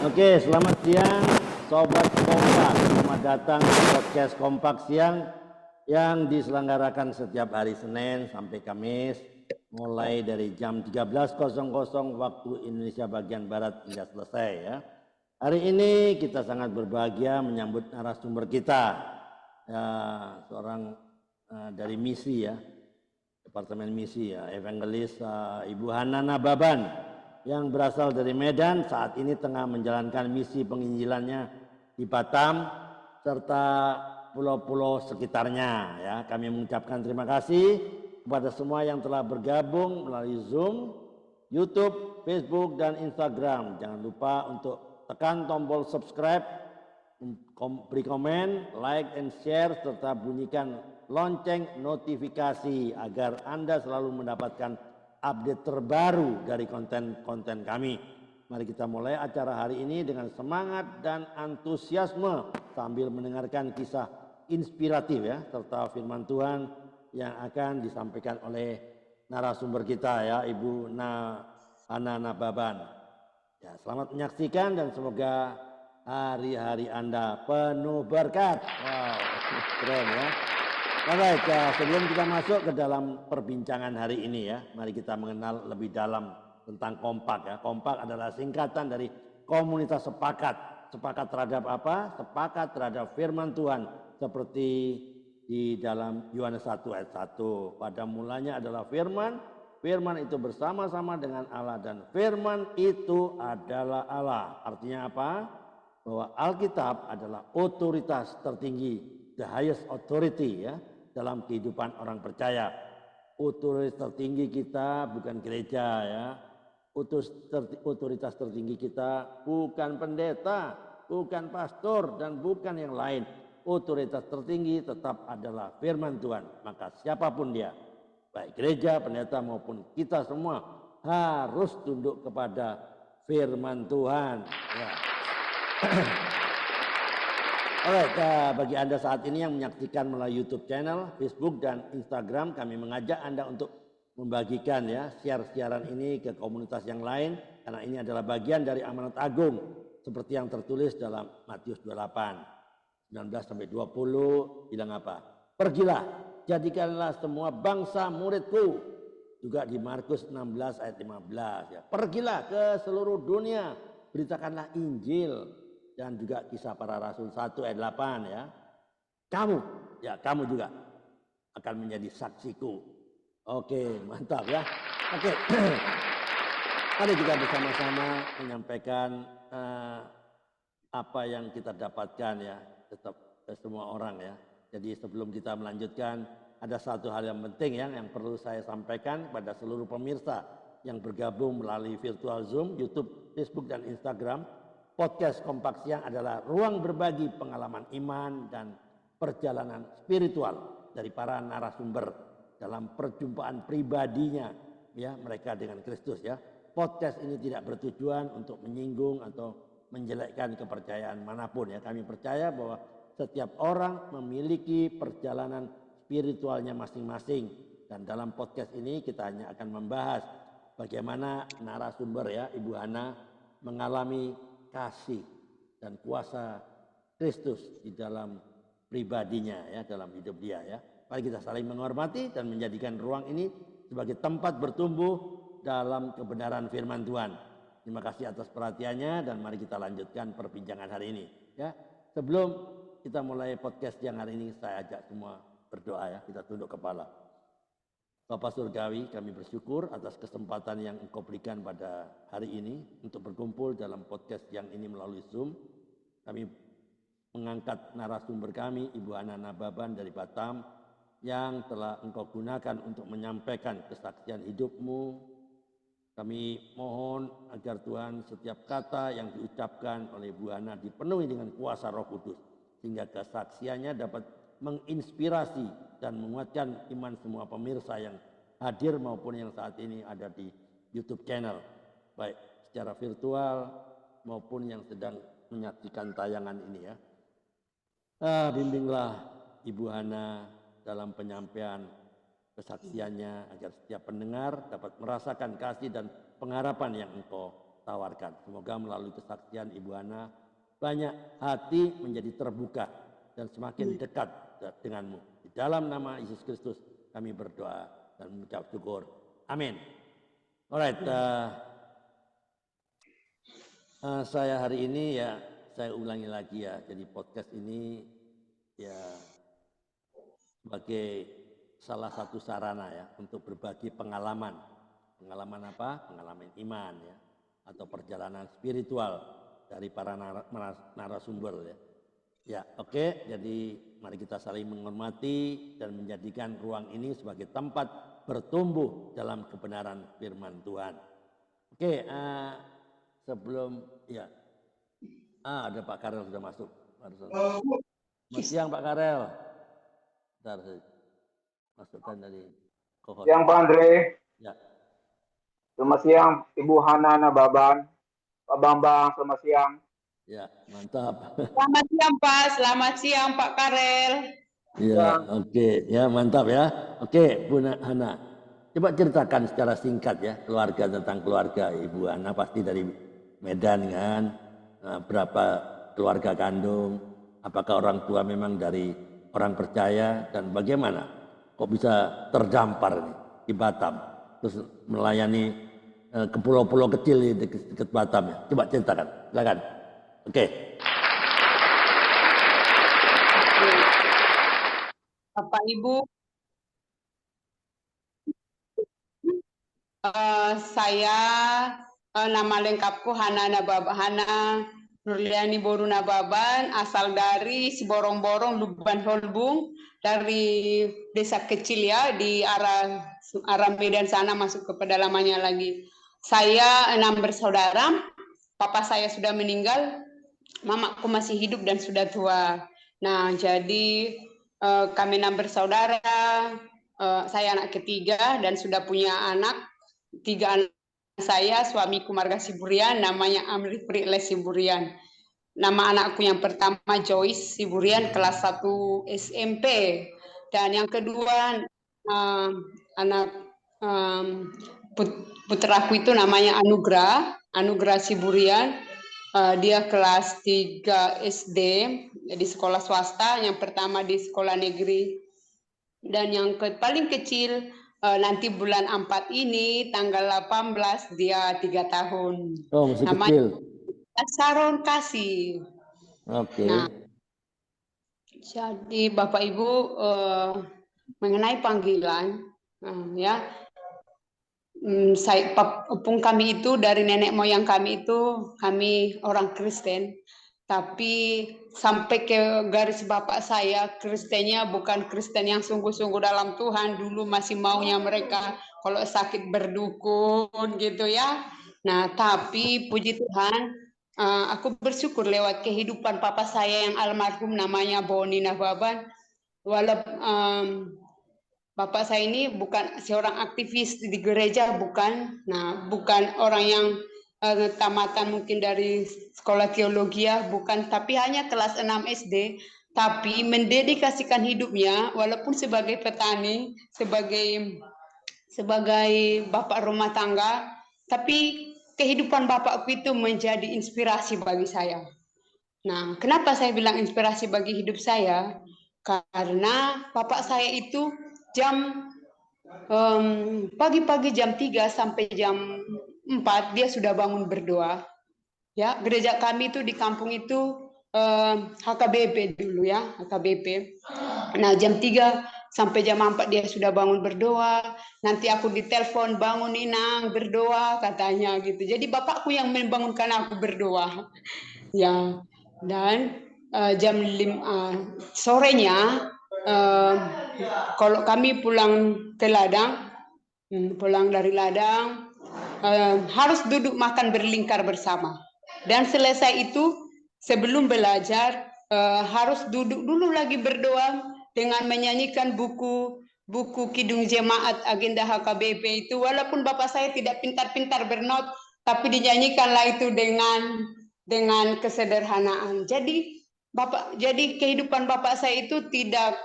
Oke, selamat siang Sobat Kompak. Selamat datang di podcast Kompak Siang yang diselenggarakan setiap hari Senin sampai Kamis mulai dari jam 13.00 waktu Indonesia bagian Barat hingga selesai ya. Hari ini kita sangat berbahagia menyambut narasumber kita, ya, seorang dari misi ya, Departemen Misi ya, Evangelis Ibu Hana Nababan yang berasal dari Medan, saat ini tengah menjalankan misi penginjilannya di Batam serta pulau-pulau sekitarnya ya. Kami mengucapkan terima kasih kepada semua yang telah bergabung melalui Zoom, YouTube, Facebook dan Instagram. Jangan lupa untuk tekan tombol subscribe, beri komen, like and share serta bunyikan lonceng notifikasi agar Anda selalu mendapatkan update terbaru dari konten-konten kami. Mari kita mulai acara hari ini dengan semangat dan antusiasme sambil mendengarkan kisah inspiratif ya, serta firman Tuhan yang akan disampaikan oleh narasumber kita ya, Ibu Hana Nababan. Ya, selamat menyaksikan dan semoga hari-hari Anda penuh berkat. Wow, keren ya. Baik, sebelum kita masuk ke dalam perbincangan hari ini ya, mari kita mengenal lebih dalam tentang Kompak ya. Kompak adalah singkatan dari komunitas sepakat. Sepakat terhadap apa? Sepakat terhadap firman Tuhan seperti di dalam Yohanes 1 ayat 1. Pada mulanya adalah firman, firman itu bersama-sama dengan Allah dan firman itu adalah Allah. Artinya apa? Bahwa Alkitab adalah otoritas tertinggi, the highest authority ya, dalam kehidupan orang percaya. Otoritas tertinggi kita bukan gereja ya. Otoritas tertinggi kita bukan pendeta, bukan pastor dan bukan yang lain. Otoritas tertinggi tetap adalah firman Tuhan. Maka siapapun dia, baik gereja, pendeta maupun kita semua harus tunduk kepada firman Tuhan ya. Alright, bagi Anda saat ini yang menyaksikan melalui YouTube channel, Facebook dan Instagram, kami mengajak Anda untuk membagikan ya siaran ini ke komunitas yang lain karena ini adalah bagian dari amanat agung seperti yang tertulis dalam Matius 28 19 sampai 20 bilang apa? Pergilah, jadikanlah semua bangsa muridku. Juga di Markus 16 ayat 15 ya. Pergilah ke seluruh dunia, beritakanlah Injil. Dan juga kisah para rasul 1 ayat 8 ya. Kamu juga akan menjadi saksiku. Oke, mantap ya. Oke. Mari kita bersama-sama menyampaikan apa yang kita dapatkan ya, tetap ke semua orang ya. Jadi sebelum kita melanjutkan, ada satu hal yang penting ya, yang perlu saya sampaikan pada seluruh pemirsa yang bergabung melalui virtual Zoom, YouTube, Facebook dan Instagram. Podcast Kompak Siang adalah ruang berbagi pengalaman iman dan perjalanan spiritual dari para narasumber dalam perjumpaan pribadinya ya mereka dengan Kristus ya. Podcast ini tidak bertujuan untuk menyinggung atau menjelekkan kepercayaan manapun ya. Kami percaya bahwa setiap orang memiliki perjalanan spiritualnya masing-masing dan dalam podcast ini kita hanya akan membahas bagaimana narasumber ya Ibu Hana mengalami kasih dan kuasa Kristus di dalam pribadinya ya, dalam hidup dia ya. Mari kita saling menghormati dan menjadikan ruang ini sebagai tempat bertumbuh dalam kebenaran firman Tuhan. Terima kasih atas perhatiannya dan mari kita lanjutkan perbincangan hari ini ya. Sebelum kita mulai podcast yang hari ini, saya ajak semua berdoa ya, kita tunduk kepala. Bapa Surgawi, kami bersyukur atas kesempatan yang Engkau berikan pada hari ini untuk berkumpul dalam podcast yang ini melalui Zoom. Kami mengangkat narasumber kami, Ibu Hana Nababan dari Batam, yang telah Engkau gunakan untuk menyampaikan kesaksian hidup-Mu. Kami mohon agar Tuhan setiap kata yang diucapkan oleh Ibu Hana dipenuhi dengan kuasa Roh Kudus, sehingga kesaksiannya dapat menginspirasi dan menguatkan iman semua pemirsa yang hadir maupun yang saat ini ada di YouTube channel, baik secara virtual maupun yang sedang menyaksikan tayangan ini ya. Bimbinglah Ibu Hana dalam penyampaian kesaksiannya agar setiap pendengar dapat merasakan kasih dan pengharapan yang Engkau tawarkan. Semoga melalui kesaksian Ibu Hana banyak hati menjadi terbuka dan semakin dekat denganmu. Di dalam nama Yesus Kristus kami berdoa dan mengucap syukur. Amin. Alright, saya hari ini ya saya ulangi lagi ya. Jadi podcast ini ya sebagai salah satu sarana ya untuk berbagi pengalaman. Pengalaman apa? Pengalaman iman ya atau perjalanan spiritual dari para narasumber ya. Ya, oke. Jadi mari kita saling menghormati dan menjadikan ruang ini sebagai tempat bertumbuh dalam kebenaran firman Tuhan. Oke, sebelum ya ada Pak Karel sudah masuk. Selamat siang Pak Karel. Bentar, masukkan dari kohort. Siang Pak Andre. Ya. Selamat siang Ibu Hana Nababan. Pak Bambang, selamat siang. Ya, mantap. Selamat siang Pak, selamat siang Pak Karel. Ya, oke. Ya, mantap ya. Oke, Bu Hana. Coba ceritakan secara singkat ya, keluarga tentang keluarga Ibu Hana, pasti dari Medan kan. Nah, berapa keluarga kandung, apakah orang tua memang dari orang percaya, dan bagaimana kok bisa terdampar nih, di Batam, terus melayani ke pulau-pulau kecil di dekat Batam ya. Coba ceritakan, silakan. Oke. Bapak Ibu, saya nama lengkapku Hana Nurliani Boru Nababan, asal dari Siborong-Borong, Luban Holbung, dari desa kecil ya di arah Medan sana masuk ke pedalamannya lagi. Saya 6 bersaudara, papa saya sudah meninggal, mamaku masih hidup dan sudah tua. Nah, jadi kami 6 bersaudara, saya anak ketiga dan sudah punya anak, 3 anak saya, suamiku Marga Siburian, namanya Amri Priles Siburian. Nama anakku yang pertama Joyce Siburian, kelas 1 SMP. Dan yang kedua anak putraku itu namanya Anugrah Siburian. Dia kelas 3 SD di sekolah swasta, yang pertama di sekolah negeri. Dan yang paling kecil nanti bulan 4 ini tanggal 18 dia 3 tahun. Oh, masih namanya kecil. Saron Kasih. Oke. Nah, jadi Bapak Ibu mengenai panggilan ya, opung kami itu dari nenek moyang kami itu kami orang Kristen, tapi sampai ke garis bapak saya Kristennya bukan Kristen yang sungguh-sungguh dalam Tuhan. Dulu masih maunya mereka kalau sakit berdukun gitu ya. Nah, tapi puji Tuhan, aku bersyukur lewat kehidupan papa saya yang almarhum namanya Boni Nababan. Walaupun bapak saya ini bukan seorang aktivis di gereja, bukan. Nah, bukan orang yang tamatan mungkin dari sekolah teologi, bukan, tapi hanya kelas 6 SD, tapi mendedikasikan hidupnya walaupun sebagai petani, sebagai bapak rumah tangga, tapi kehidupan bapakku itu menjadi inspirasi bagi saya. Nah, kenapa saya bilang inspirasi bagi hidup saya? Karena bapak saya itu pagi-pagi jam 3 sampai jam 4 dia sudah bangun berdoa. Ya, gereja kami itu di kampung itu HKBP dulu ya, HKBP. Nah, jam 3 sampai jam 4 dia sudah bangun berdoa. Nanti aku ditelepon, bangun Inang berdoa katanya gitu. Jadi bapakku yang membangunkan aku berdoa. Ya, dan jam 5 sorenya kalau kami pulang ke ladang, pulang dari ladang, harus duduk makan berlingkar bersama. Dan selesai itu sebelum belajar harus duduk dulu lagi berdoa dengan menyanyikan buku Kidung Jemaat Agenda HKBP itu. Walaupun bapak saya tidak pintar-pintar bernot, tapi dinyanyikanlah itu dengan kesederhanaan. Jadi kehidupan bapak saya itu tidak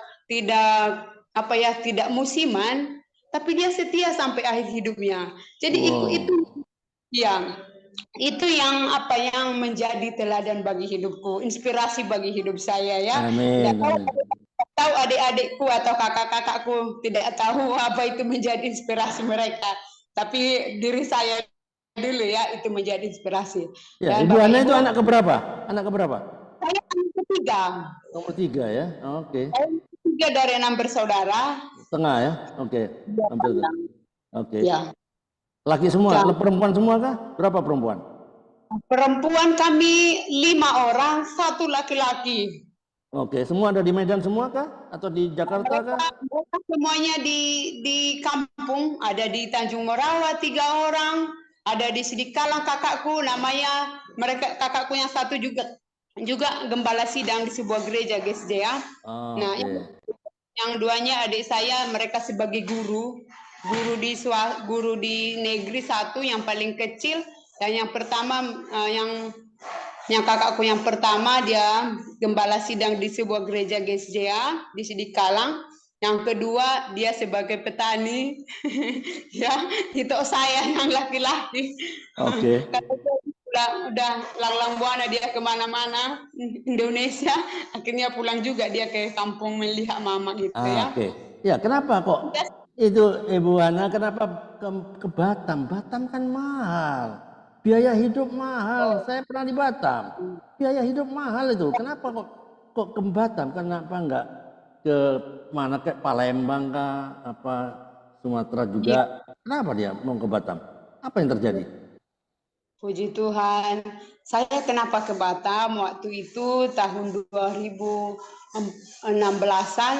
musiman, tapi dia setia sampai akhir hidupnya. Jadi itu ya. itu yang apa yang menjadi teladan bagi hidupku, inspirasi bagi hidup saya ya. Amin, Dan kalau amin. tahu adik-adikku atau kakak-kakakku tidak tahu apa itu menjadi inspirasi mereka, tapi diri saya dulu ya itu menjadi inspirasi. Ya, Dan Ibu Bapak Ana Ibu, itu anak keberapa? Anak keberapa? saya anak ketiga. Nomor 3 ya. Oke. Saya anak ketiga dari 6 bersaudara. Tengah ya. Oke. Ya, Hampir. Oke. ya. Laki semua, Dan perempuan semua kah? Berapa perempuan? perempuan kami 5 orang, 1 laki-laki. Oke, semua ada di Medan semua kah? Atau di Jakarta kah? Mereka semuanya di kampung, ada di Tanjung Morawa 3 orang, ada di Sidikalang kakakku namanya, mereka kakakku yang satu juga gembala sidang di sebuah gereja GSJ ya. Nah, Oke. yang duanya adik saya, mereka sebagai guru di negeri satu yang paling kecil, dan yang pertama yang kakakku yang pertama dia gembala sidang di sebuah gereja GSJA di Sidikalang. Yang kedua dia sebagai petani. Ya, itu saya yang laki-laki. Oke. Udah lalang buana dia kemana-mana Indonesia, akhirnya pulang juga dia ke kampung melihat mama gitu ya. Oke. Ya, kenapa kok itu Ibu Ana kenapa ke Batam? Batam kan mahal. Biaya hidup mahal. Saya pernah di Batam. Biaya hidup mahal itu. Kenapa kok ke Batam? Kenapa enggak ke mana kayak Palembang kah? Apa Sumatera juga? Kenapa dia mau ke Batam? Apa yang terjadi? Puji Tuhan. Saya kenapa ke Batam waktu itu tahun 2016-an,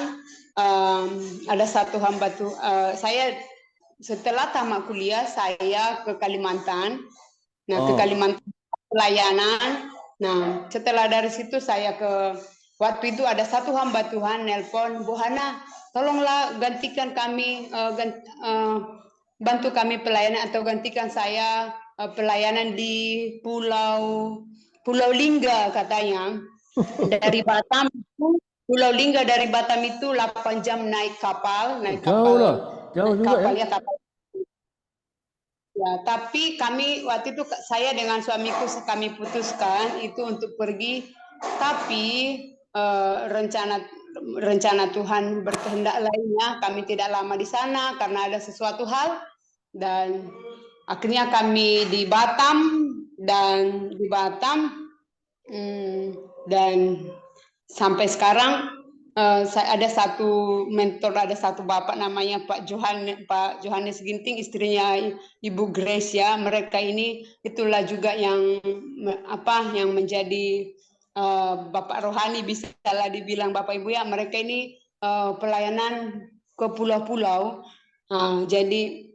ada satu hamba tuh, saya setelah tamat kuliah saya ke Kalimantan. Nah, ke Kalimantan pelayanan. Nah, setelah dari situ saya waktu itu ada satu hamba Tuhan nelpon, Bu Hana, tolonglah gantikan kami, bantu kami pelayanan atau gantikan saya pelayanan di Pulau Lingga katanya. Dari Batam itu, Pulau Lingga dari Batam itu 8 jam naik kapal, Jauh loh, jauh juga kapal ya. ya kapal. Ya, tapi kami waktu itu saya dengan suamiku kami putuskan itu untuk pergi, tapi rencana Tuhan berkehendak lainnya, kami tidak lama di sana karena ada sesuatu hal, dan akhirnya kami di Batam dan sampai sekarang ada satu mentor, ada satu bapak namanya Pak Johannes Ginting, istrinya Ibu Grace ya. Mereka ini itulah juga yang menjadi bapak rohani, bisa lah dibilang Bapak Ibu ya. Mereka ini pelayanan ke pulau-pulau. Jadi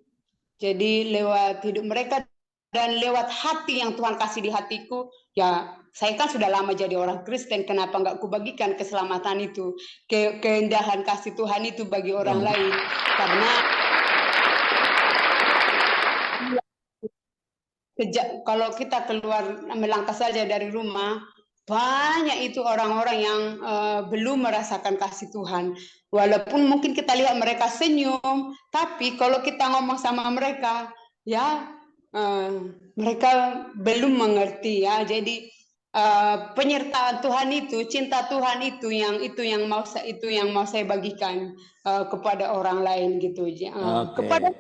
lewat hidup mereka dan lewat hati yang Tuhan kasih di hatiku, ya saya kan sudah lama jadi orang Kristen, kenapa nggak kubagikan keselamatan itu, keindahan kasih Tuhan itu bagi orang lain. Karena kalau kita keluar melangkah saja dari rumah, banyak itu orang-orang yang belum merasakan kasih Tuhan. Walaupun mungkin kita lihat mereka senyum, tapi kalau kita ngomong sama mereka, ya mereka belum mengerti ya. Jadi penyertaan Tuhan itu, cinta Tuhan itu yang mau saya bagikan kepada orang lain gitu. Kepada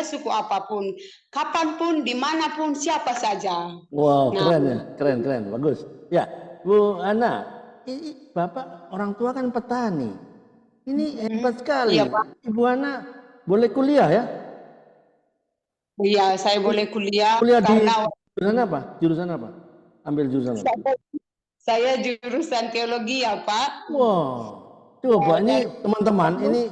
suku apapun, kapanpun, dimanapun, siapa saja. Wow, keren ya, keren, bagus. Ya, Bu Ana, ini Bapak orang tua kan petani. Ini hebat sekali. Iya, Pak. Ibu Ana boleh kuliah ya? Iya, saya boleh kuliah Karena karena jurusan apa? Ambil jurusan apa? saya jurusan teologi ya, Pak. Wow, coba ini teman-teman, ini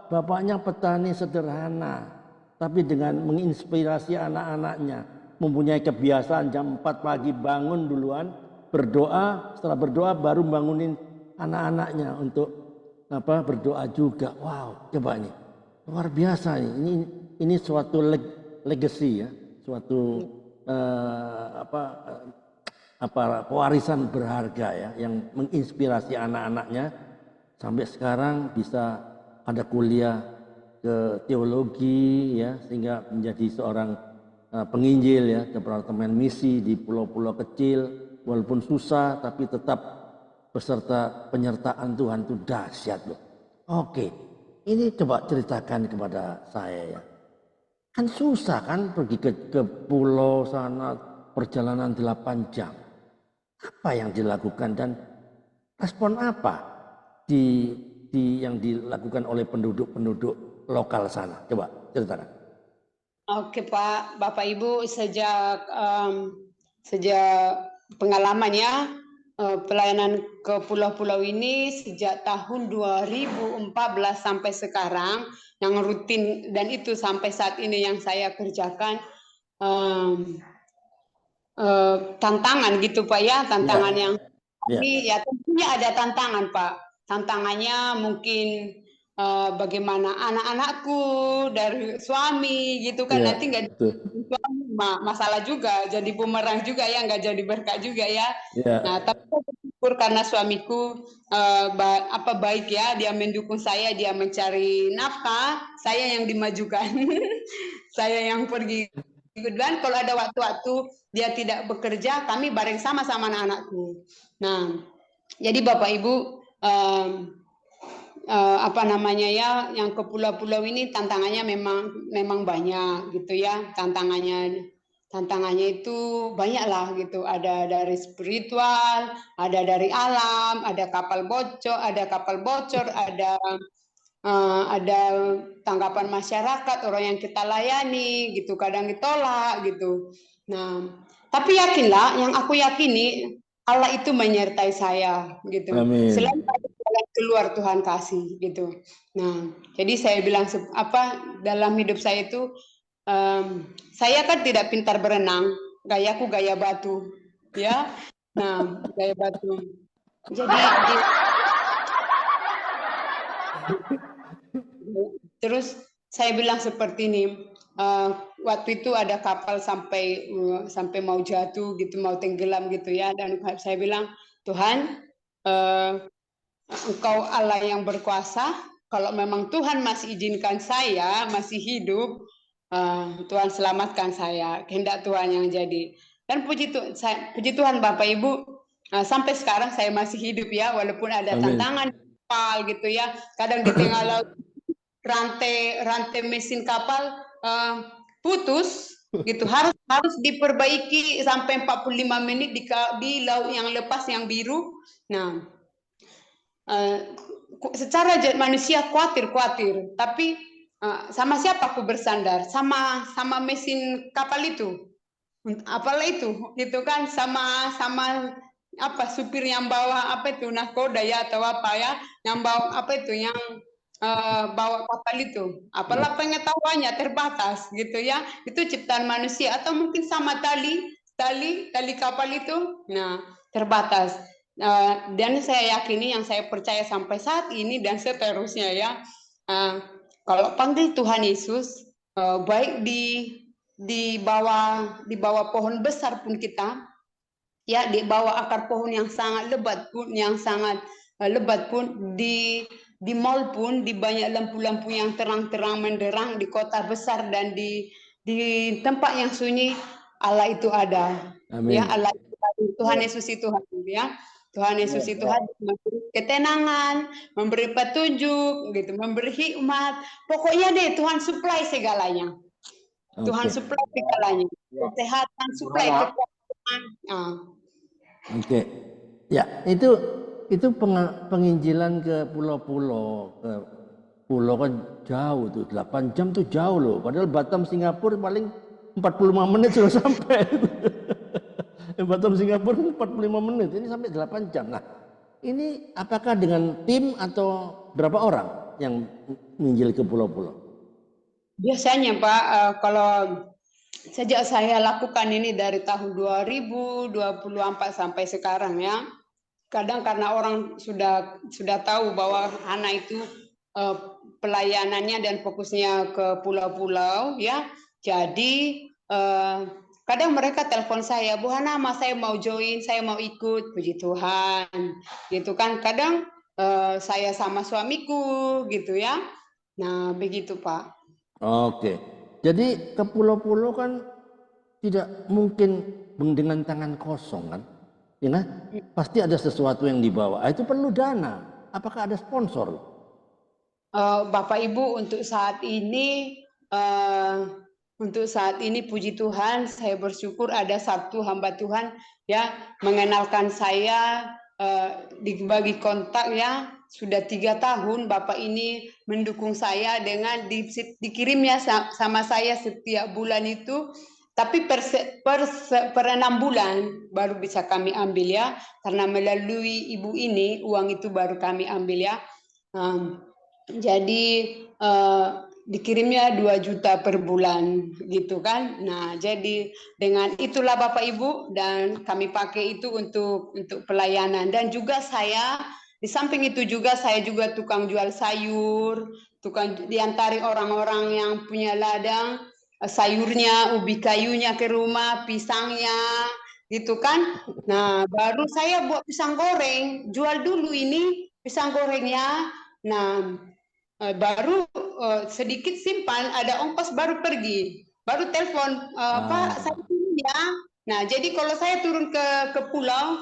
bapaknya petani sederhana, tapi dengan menginspirasi anak-anaknya, mempunyai kebiasaan jam 4 pagi bangun duluan, berdoa, setelah berdoa baru bangunin anak-anaknya untuk berdoa juga. Wow, coba ini luar biasa ini suatu legacy ya, suatu pewarisan berharga ya, yang menginspirasi anak-anaknya sampai sekarang bisa ada kuliah ke teologi ya, sehingga menjadi seorang penginjil ya, departemen misi di pulau-pulau kecil, walaupun susah tapi tetap beserta penyertaan Tuhan itu dahsyat loh. Oke, ini coba ceritakan kepada saya ya. Kan susah kan pergi ke pulau sana perjalanan 8 jam. Apa yang dilakukan dan respon apa yang dilakukan oleh penduduk lokal sana? Coba ceritakan. Oke Pak, Bapak Ibu sejak pengalamannya pelayanan ke pulau-pulau ini sejak tahun 2014 sampai sekarang yang rutin dan itu sampai saat ini yang saya kerjakan tantangan gitu Pak ya, tantangan yang ini ya tentunya ada tantangan Pak. Tantangannya mungkin bagaimana anak-anakku dari suami gitu kan nanti nggak suami masalah juga, jadi bumerang juga ya, nggak jadi berkah juga ya. Nah tapi saya bersyukur karena suamiku baik ya, dia mendukung saya, dia mencari nafkah, saya yang dimajukan, saya yang pergi. Dan kalau ada waktu-waktu dia tidak bekerja, kami bareng sama-sama anak-anakku. Nah, jadi Bapak Ibu, apa namanya ya, yang ke pulau-pulau ini tantangannya memang banyak gitu ya, tantangannya itu banyak lah gitu. Ada dari spiritual, ada dari alam, ada kapal bocor, ada tanggapan masyarakat, orang yang kita layani gitu, kadang ditolak gitu. Nah, tapi yakinlah, yang aku yakini Allah itu menyertai saya gitu. Selalu ada jalan keluar Tuhan kasih gitu. Nah, jadi saya bilang dalam hidup saya itu saya kan tidak pintar berenang, gayaku gaya batu, ya. Nah, gaya batu. Jadi terus saya bilang seperti ini, waktu itu ada kapal sampai mau jatuh gitu, mau tenggelam gitu ya, dan saya bilang, Tuhan, Engkau Allah yang berkuasa, kalau memang Tuhan masih izinkan saya masih hidup, Tuhan selamatkan saya, kehendak Tuhan yang jadi. Dan puji Tuhan Bapak Ibu, sampai sekarang saya masih hidup ya, walaupun ada tantangan kapal gitu ya, kadang di tengah laut rantai mesin kapal putus gitu, harus diperbaiki sampai 45 menit di laut yang lepas yang biru. Nah, secara manusia khawatir, tapi sama siapa aku bersandar? Sama mesin kapal itu. Apalah itu, gitu kan, sama supir yang bawa nahkoda ya atau apa ya, yang bawa yang bawa kapal itu, apalah pengetahuannya terbatas gitu ya, itu ciptaan manusia atau mungkin sama tali kapal itu, nah terbatas. Dan saya yakini, yang saya percaya sampai saat ini dan seterusnya ya, kalau panggil Tuhan Yesus, baik di bawah pohon besar pun kita, ya di bawah akar pohon yang sangat lebat pun, di mall pun, di banyak lampu-lampu yang terang-terang menderang, di kota besar dan di tempat yang sunyi, Allah itu ada. Amin. Ya, Allah itu ada. Tuhan Yesus itu hadir ya. Tuhan Yesus itu hadir, memberi ketenangan, memberi petunjuk, gitu, memberi hikmat. Pokoknya deh Tuhan supply segalanya. Tuhan supply segalanya. Kesehatan supply, kekuatan. Oke. Ya, itu penginjilan ke pulau-pulau, ke pulau kan jauh tuh, 8 jam tuh jauh loh. Padahal Batam Singapura paling 45 menit sudah sampai. Batam Singapura 45 menit, ini sampai 8 jam. Nah, ini apakah dengan tim atau berapa orang yang menginjil ke pulau-pulau? Biasanya Pak, kalau sejak saya lakukan ini dari tahun 2024 sampai sekarang ya, kadang karena orang sudah tahu bahwa Hana itu pelayanannya dan fokusnya ke pulau-pulau ya, jadi kadang mereka telepon saya, Bu Hana, saya mau join, saya mau ikut, puji Tuhan, gitu kan. Kadang saya sama suamiku, gitu ya. Nah, begitu Pak. Oke, jadi ke pulau-pulau kan tidak mungkin dengan tangan kosong kan, ya kan? Pasti ada sesuatu yang dibawa. Itu perlu dana. Apakah ada sponsor? Bapak Ibu, untuk saat ini puji Tuhan, saya bersyukur ada satu hamba Tuhan ya mengenalkan saya dibagi kontak ya. Sudah 3 tahun Bapak ini mendukung saya dengan dikirimnya sama saya setiap bulan itu. Tapi per 6 bulan baru bisa kami ambil ya, karena melalui ibu ini uang itu baru kami ambil ya. Jadi dikirimnya 2 juta per bulan gitu kan. Nah, jadi dengan itulah Bapak Ibu, dan kami pakai itu untuk pelayanan. Dan juga saya di samping itu juga saya juga tukang jual sayur, tukang diantari orang-orang yang punya ladang sayurnya, ubi kayunya ke rumah, pisangnya gitu kan. Nah, baru saya buat pisang goreng, jual dulu ini pisang gorengnya. Nah, baru sedikit simpan, ada ongkos baru pergi, baru telepon, Pak saya turun ya. Nah, jadi kalau saya turun ke pulau,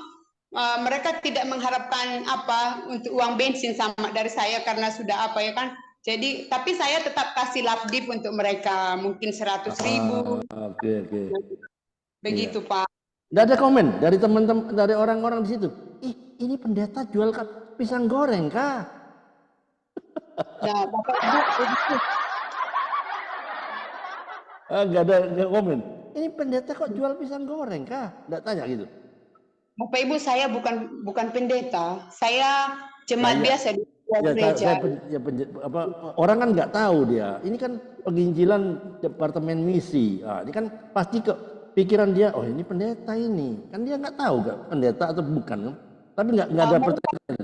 mereka tidak mengharapkan apa untuk uang bensin sama dari saya karena sudah apa ya kan. Jadi tapi saya tetap kasih lapdip untuk mereka, mungkin 100.000 Oke. begitu Iya. Pak. Nggak ada komen dari teman-teman, dari orang-orang di situ. Ih, ini pendeta jual pisang goreng kah? Nah, Bapak Ibu begitu. Nggak ada komen. Ini pendeta kok jual pisang goreng kah? Nggak tanya gitu. Bapak Ibu, saya bukan pendeta, saya jemaat biasa di gereja. Orang kan nggak tahu dia. Ini kan penginjilan departemen misi. Ini kan pasti pikiran dia, oh ini pendeta ini. Kan dia nggak tahu nggak pendeta atau bukan kan? Tapi nggak ada pertanyaan.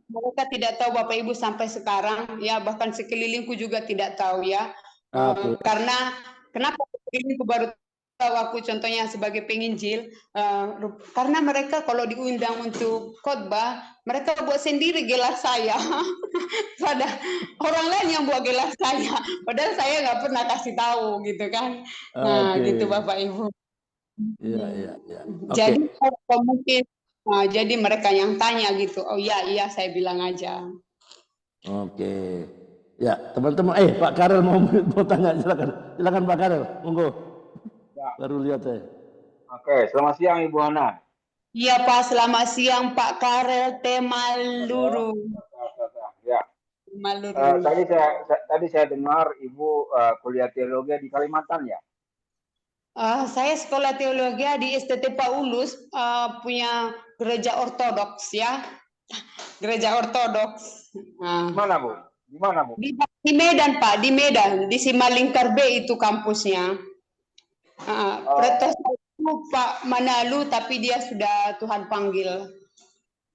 Mereka tidak tahu Bapak Ibu sampai sekarang ya, bahkan sekelilingku juga tidak tahu ya. Karena kenapa sekelilingku baru tahu aku contohnya sebagai penginjil, karena mereka kalau diundang untuk khotbah mereka buat sendiri gelas saya. Pada orang lain yang buat gelas saya, padahal saya nggak pernah kasih tahu gitu kan. Nah gitu Bapak Ibu. Iya. Jadi mungkin jadi mereka yang tanya gitu, oh iya saya bilang aja. Oke. Ya teman-teman, Pak Karel mau tanya, silakan Pak Karel, monggo. Ya. Baru lihat saya. Oke, selamat siang Ibu Hana. Iya Pak, selamat siang Pak Karel Temaluru. Ya. Tadi saya dengar Ibu kuliah teologi di Kalimantan ya? Saya sekolah teologi di STT Paulus, punya gereja ortodoks ya. Gereja ortodoks. Mana Bu? Di mana Bu? Di Medan Pak, di Medan, di Simalingkar B itu kampusnya. Pak Manalu, tapi dia sudah Tuhan panggil.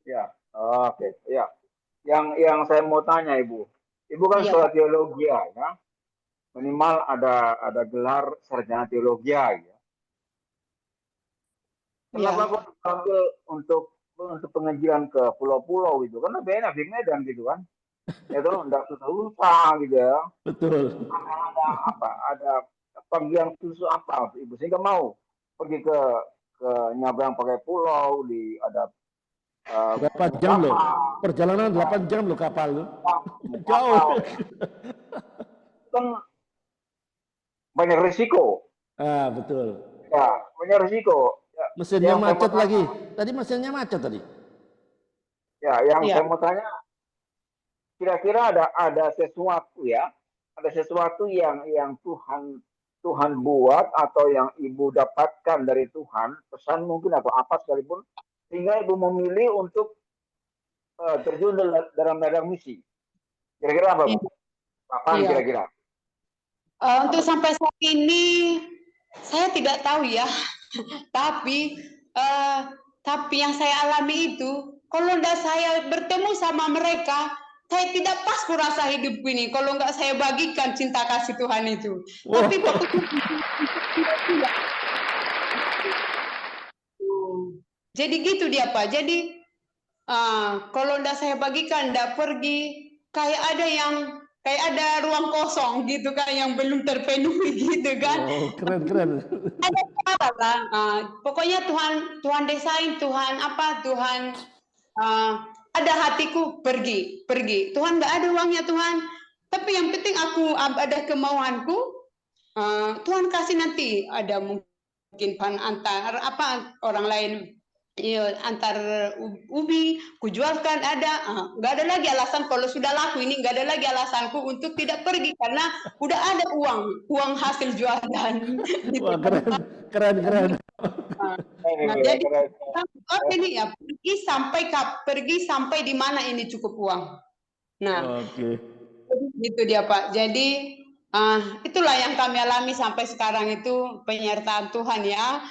Ya, oke. Ya. Yang saya mau tanya Ibu kan sekolah teologi ya, minimal ada gelar sarjana teologi ya. Kenapa kok dipanggil untuk pengajian ke pulau-pulau gitu? Karena banyak di Medan gitu kan. Itu enggak susah gitu ya. Betul. Ada panggilan khusus apa Ibu sehingga mau pergi ke nyabrang pakai pulau ada berapa jam loh? Perjalanan 8 jam loh kapal loh. Jauh. Kan banyak risiko. Betul. Ya, banyak risiko. Ya, mesinnya macet lagi. Tadi mesinnya macet tadi. Ya, yang saya mau tanya, kira-kira ada sesuatu ya, ada sesuatu yang Tuhan buat atau yang Ibu dapatkan dari Tuhan, pesan mungkin atau apa sekalipun, sehingga Ibu memilih untuk terjun dalam ladang misi. Kira-kira apa Bu? Apaan kira-kira? Untuk sampai saat ini saya tidak tahu ya. Tapi yang saya alami itu, kalau tidak saya bertemu sama mereka, saya tidak pas kurasa hidup ini. Kalau nggak saya bagikan cinta kasih Tuhan itu. Tapi jadi gitu dia Pak. Jadi kalau tidak saya bagikan, tidak pergi, kayak ada yang kayak ada ruang kosong gitu kan yang belum terpenuhi gitu kan. Oh, keren. Ada cara lah. Pokoknya Tuhan desain, Tuhan apa, Tuhan ada hatiku pergi. Tuhan nggak ada uangnya Tuhan. Tapi yang penting aku ada kemauanku. Tuhan kasih nanti ada mungkin antar apa orang lain. Iya, antar ubi, kujualkan ada, nggak ada lagi alasan kalau sudah laku ini nggak ada lagi alasanku untuk tidak pergi karena udah ada uang hasil jualan. Wah, keren. Nah, jadi ini ya pergi sampai di mana ini cukup uang. Nah, itu dia Pak. Jadi itulah yang kami alami sampai sekarang itu penyertaan Tuhan ya.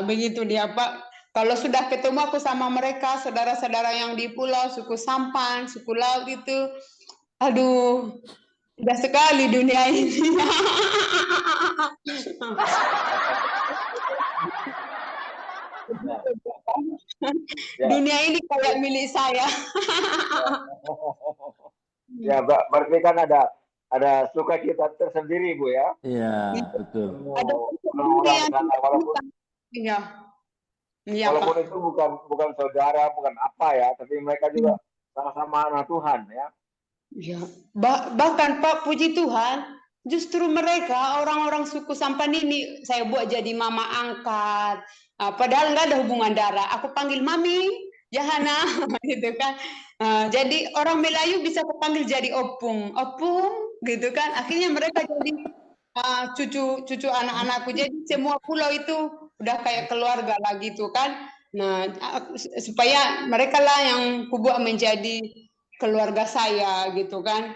Begitu dia Pak. Kalau sudah ketemu aku sama mereka, saudara-saudara yang di pulau, suku Sampan, suku Laut itu, aduh, indah sekali dunia ini. Dunia ini kayak milik saya. Ya, berarti kan ada sukacita tersendiri Bu ya. Iya, betul. Ada walaupun ya, walaupun itu bukan saudara, bukan apa ya, tapi mereka juga sama-sama anak Tuhan ya. Ya, bahkan Pak, puji Tuhan, justru mereka orang-orang suku Sampan ini saya buat jadi mama angkat. Padahal nggak ada hubungan darah. Aku panggil Mami, Jahana, gitu kan. Jadi orang Melayu bisa kepanggil jadi opung, gitu kan. Akhirnya mereka jadi cucu anak-anakku. Jadi semua pulau itu udah kayak keluarga lah gitu kan. Nah, supaya mereka lah yang kubuat menjadi keluarga saya gitu kan.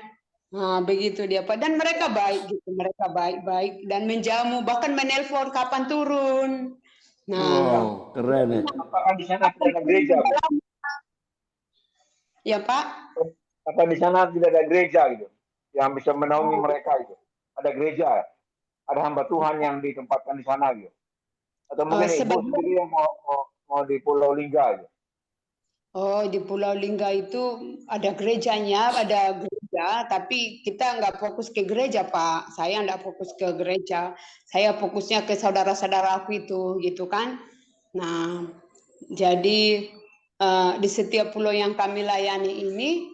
Nah, begitu dia Pak. Dan mereka baik gitu, mereka baik-baik dan menjamu bahkan menelpon kapan turun. Nah, keren ya. Apakah di sana tidak ada gereja? Ya Pak. Apa di sana tidak ada gereja gitu yang bisa menaungi mereka gitu? Ada gereja, ada hamba Tuhan yang ditempatkan di sana gitu? Atau mungkin Ibu sendiri yang mau di Pulau Lingga gitu? Oh, di Pulau Lingga itu ada gerejanya, ada gereja, tapi kita nggak fokus ke gereja, Pak. Saya nggak fokus ke gereja. Saya fokusnya ke saudara-saudara aku itu, gitu kan. Nah, jadi di setiap pulau yang kami layani ini,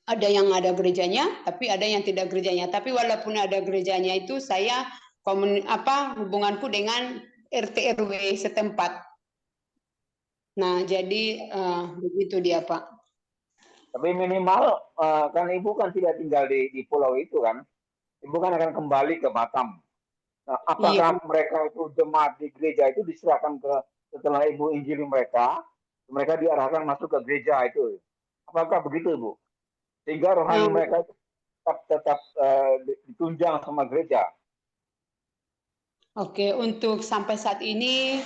ada yang ada gerejanya, tapi ada yang tidak gerejanya. Tapi walaupun ada gerejanya itu, saya hubunganku dengan RT RW setempat. Nah, jadi begitu dia, Pak. Tapi minimal kan Ibu kan tidak tinggal di pulau itu kan, Ibu kan akan kembali ke Batam. Nah, apakah mereka itu jemaat di gereja itu diserahkan setelah Ibu injili mereka diarahkan masuk ke gereja itu? Apakah begitu Ibu? Sehingga rohani mereka itu tetap ditunjang sama gereja. Oke, untuk sampai saat ini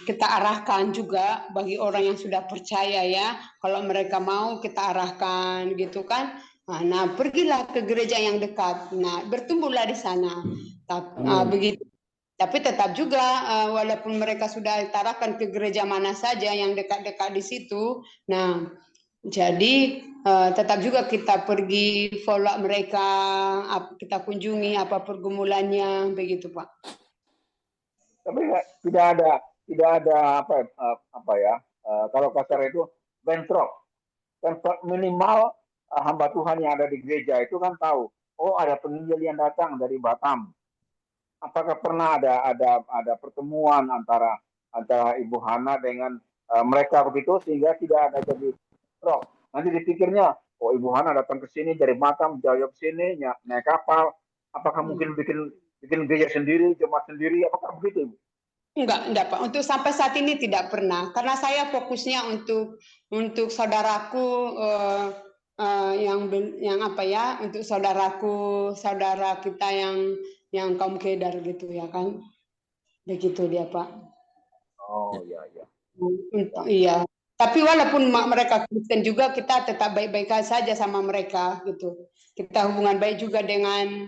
kita arahkan juga bagi orang yang sudah percaya ya. Kalau mereka mau kita arahkan gitu kan. Nah, pergilah ke gereja yang dekat. Nah, bertumbuhlah di sana. Begitu. Tapi tetap juga walaupun mereka sudah diarahkan ke gereja mana saja yang dekat-dekat di situ. Nah, jadi tetap juga kita pergi follow up mereka, kita kunjungi apa pergumulannya, begitu Pak. Tapi tidak ada apa ya, kalau kasar itu bentrok. Minimal hamba Tuhan yang ada di gereja itu kan tahu, oh ada penginjil yang datang dari Batam. Apakah pernah ada pertemuan antara Ibu Hana dengan mereka begitu sehingga tidak ada jadi bentrok. Nanti dipikirnya, oh Ibu Hana datang ke sini dari Batam, jauh ke sini naik kapal. Apakah mungkin bikin gereja sendiri, jemaat sendiri? Apakah begitu, Ibu? Enggak Pak. Untuk sampai saat ini tidak pernah. Karena saya fokusnya untuk saudaraku yang apa ya, untuk saudara kita yang kaum kedar gitu ya kan. Begitu dia Pak. Oh iya. Iya. Tapi walaupun mereka Kristen juga, kita tetap baik-baik saja sama mereka gitu. Kita hubungan baik juga dengan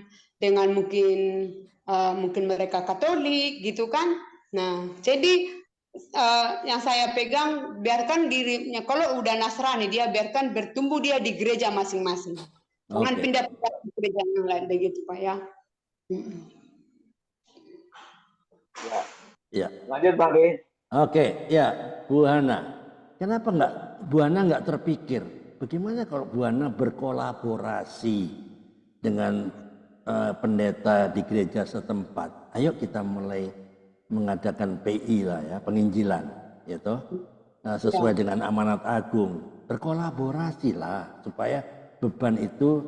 mungkin mereka Katolik gitu kan. Nah, jadi yang saya pegang, biarkan dirinya, kalau udah Nasrani dia biarkan bertumbuh dia di gereja masing-masing. Jangan pindah-pindah ke gereja yang lain begitu Pak ya. Ya. Lanjut Bang Din. Oke, ya Bu Hana. Kenapa Bu Hana nggak terpikir bagaimana kalau Bu Hana berkolaborasi dengan pendeta di gereja setempat? Ayo kita mulai mengadakan PI lah ya, penginjilan, gitu. Sesuai dengan amanat agung. Berkolaborasi lah supaya beban itu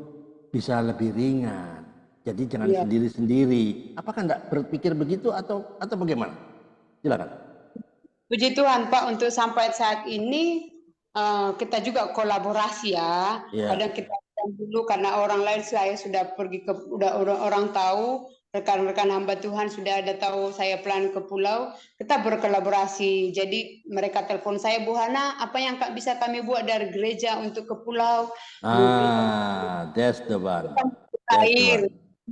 bisa lebih ringan. Jadi jangan sendiri-sendiri. Apakah enggak berpikir begitu atau bagaimana? Silakan. Puji Tuhan Pak, untuk sampai saat ini kita juga kolaborasi ya. Kadang kita dulu karena orang lain saya sudah pergi ke, udah orang tahu, rekan-rekan hamba Tuhan sudah ada tahu saya plan ke pulau, kita berkolaborasi. Jadi mereka telepon saya, Bu Hana, apa yang bisa kami buat dari gereja untuk ke pulau? That's the one. Air,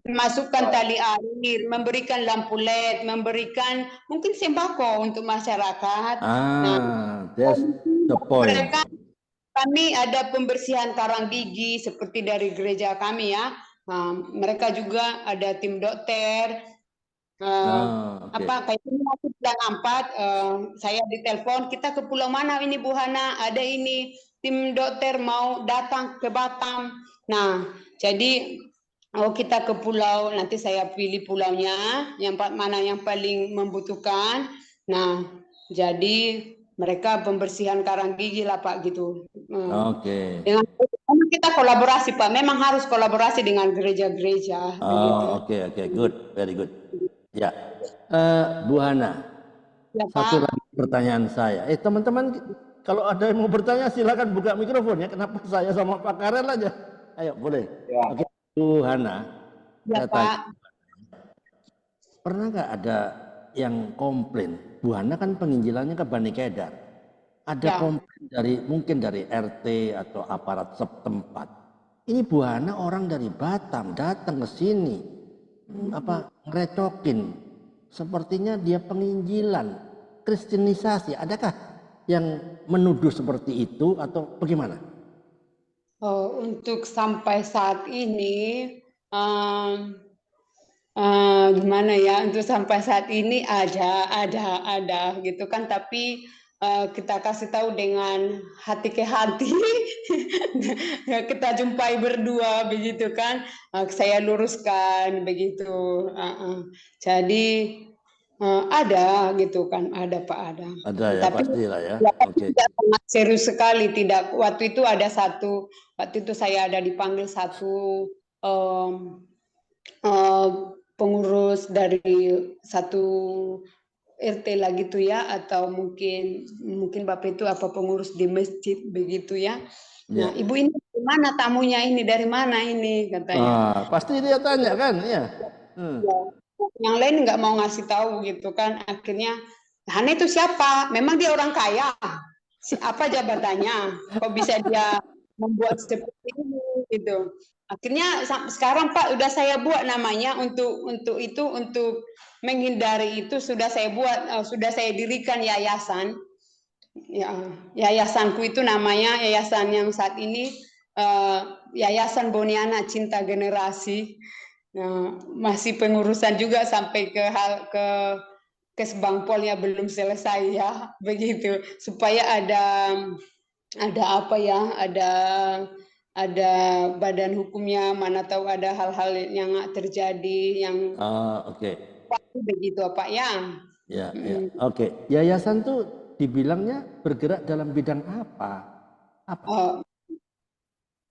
masukkan tali air, memberikan lampu LED, memberikan mungkin sembako untuk masyarakat. That's the point. Kami ada pembersihan karang gigi seperti dari gereja kami ya. Mereka juga ada tim dokter. Kayak ini masih bulan 4, saya ditelepon, kita ke pulau mana ini Bu Hana? Ada ini tim dokter mau datang ke Batam. Nah, jadi kita ke pulau, nanti saya pilih pulaunya, yang mana yang paling membutuhkan. Nah, jadi mereka pembersihan karang gigi lah Pak gitu. Oke. Kita kolaborasi Pak, memang harus kolaborasi dengan gereja-gereja. Oke, good, very good. Ya, Bu Hana, satu lagi pertanyaan saya. Teman-teman, kalau ada yang mau bertanya silakan buka mikrofon ya. Kenapa saya sama Pak Karel aja? Ayo, boleh. Oke, Bu Hana. Ya Pak. Pernah nggak ada yang komplain? Bu Hana kan penginjilannya ke Bani Kedar. Ada komplain mungkin dari RT atau aparat setempat. Ini Bu Hana orang dari Batam datang ke sini, ngerecokin. Sepertinya dia penginjilan, kristenisasi. Adakah yang menuduh seperti itu atau bagaimana? Untuk sampai saat ini gimana ya, untuk sampai saat ini ada gitu kan, tapi kita kasih tahu dengan hati ke hati. Kita jumpai berdua begitu kan, saya luruskan begitu. Jadi ada gitu kan, ada Pak, ada ya, tapi pastilah ya. Tidak sangat serius sekali, tidak. Waktu itu waktu itu saya ada dipanggil satu pengurus dari satu RT lah gitu ya, atau mungkin Bapak itu apa pengurus di masjid begitu ya. Nah, Ibu ini dari mana tamunya ini, dari mana ini katanya. Pasti dia tanya kan, ya. Yang lain nggak mau ngasih tahu gitu kan. Akhirnya, Hana itu siapa? Memang dia orang kaya. Apa jabatannya? Kok bisa dia membuat seperti ini gitu. Akhirnya sekarang Pak udah saya buat namanya untuk menghindari itu, sudah saya buat, sudah saya dirikan yayasan. Ya, yayasanku itu namanya yayasan yang saat ini Yayasan Boniana Cinta Generasi. Nah, masih pengurusan juga sampai ke Kesbangpolnya belum selesai ya, begitu, supaya ada apa ya, ada badan hukumnya, mana tahu ada hal-hal yang terjadi yang begitu Pak ya. Oke. Yayasan tuh dibilangnya bergerak dalam bidang apa?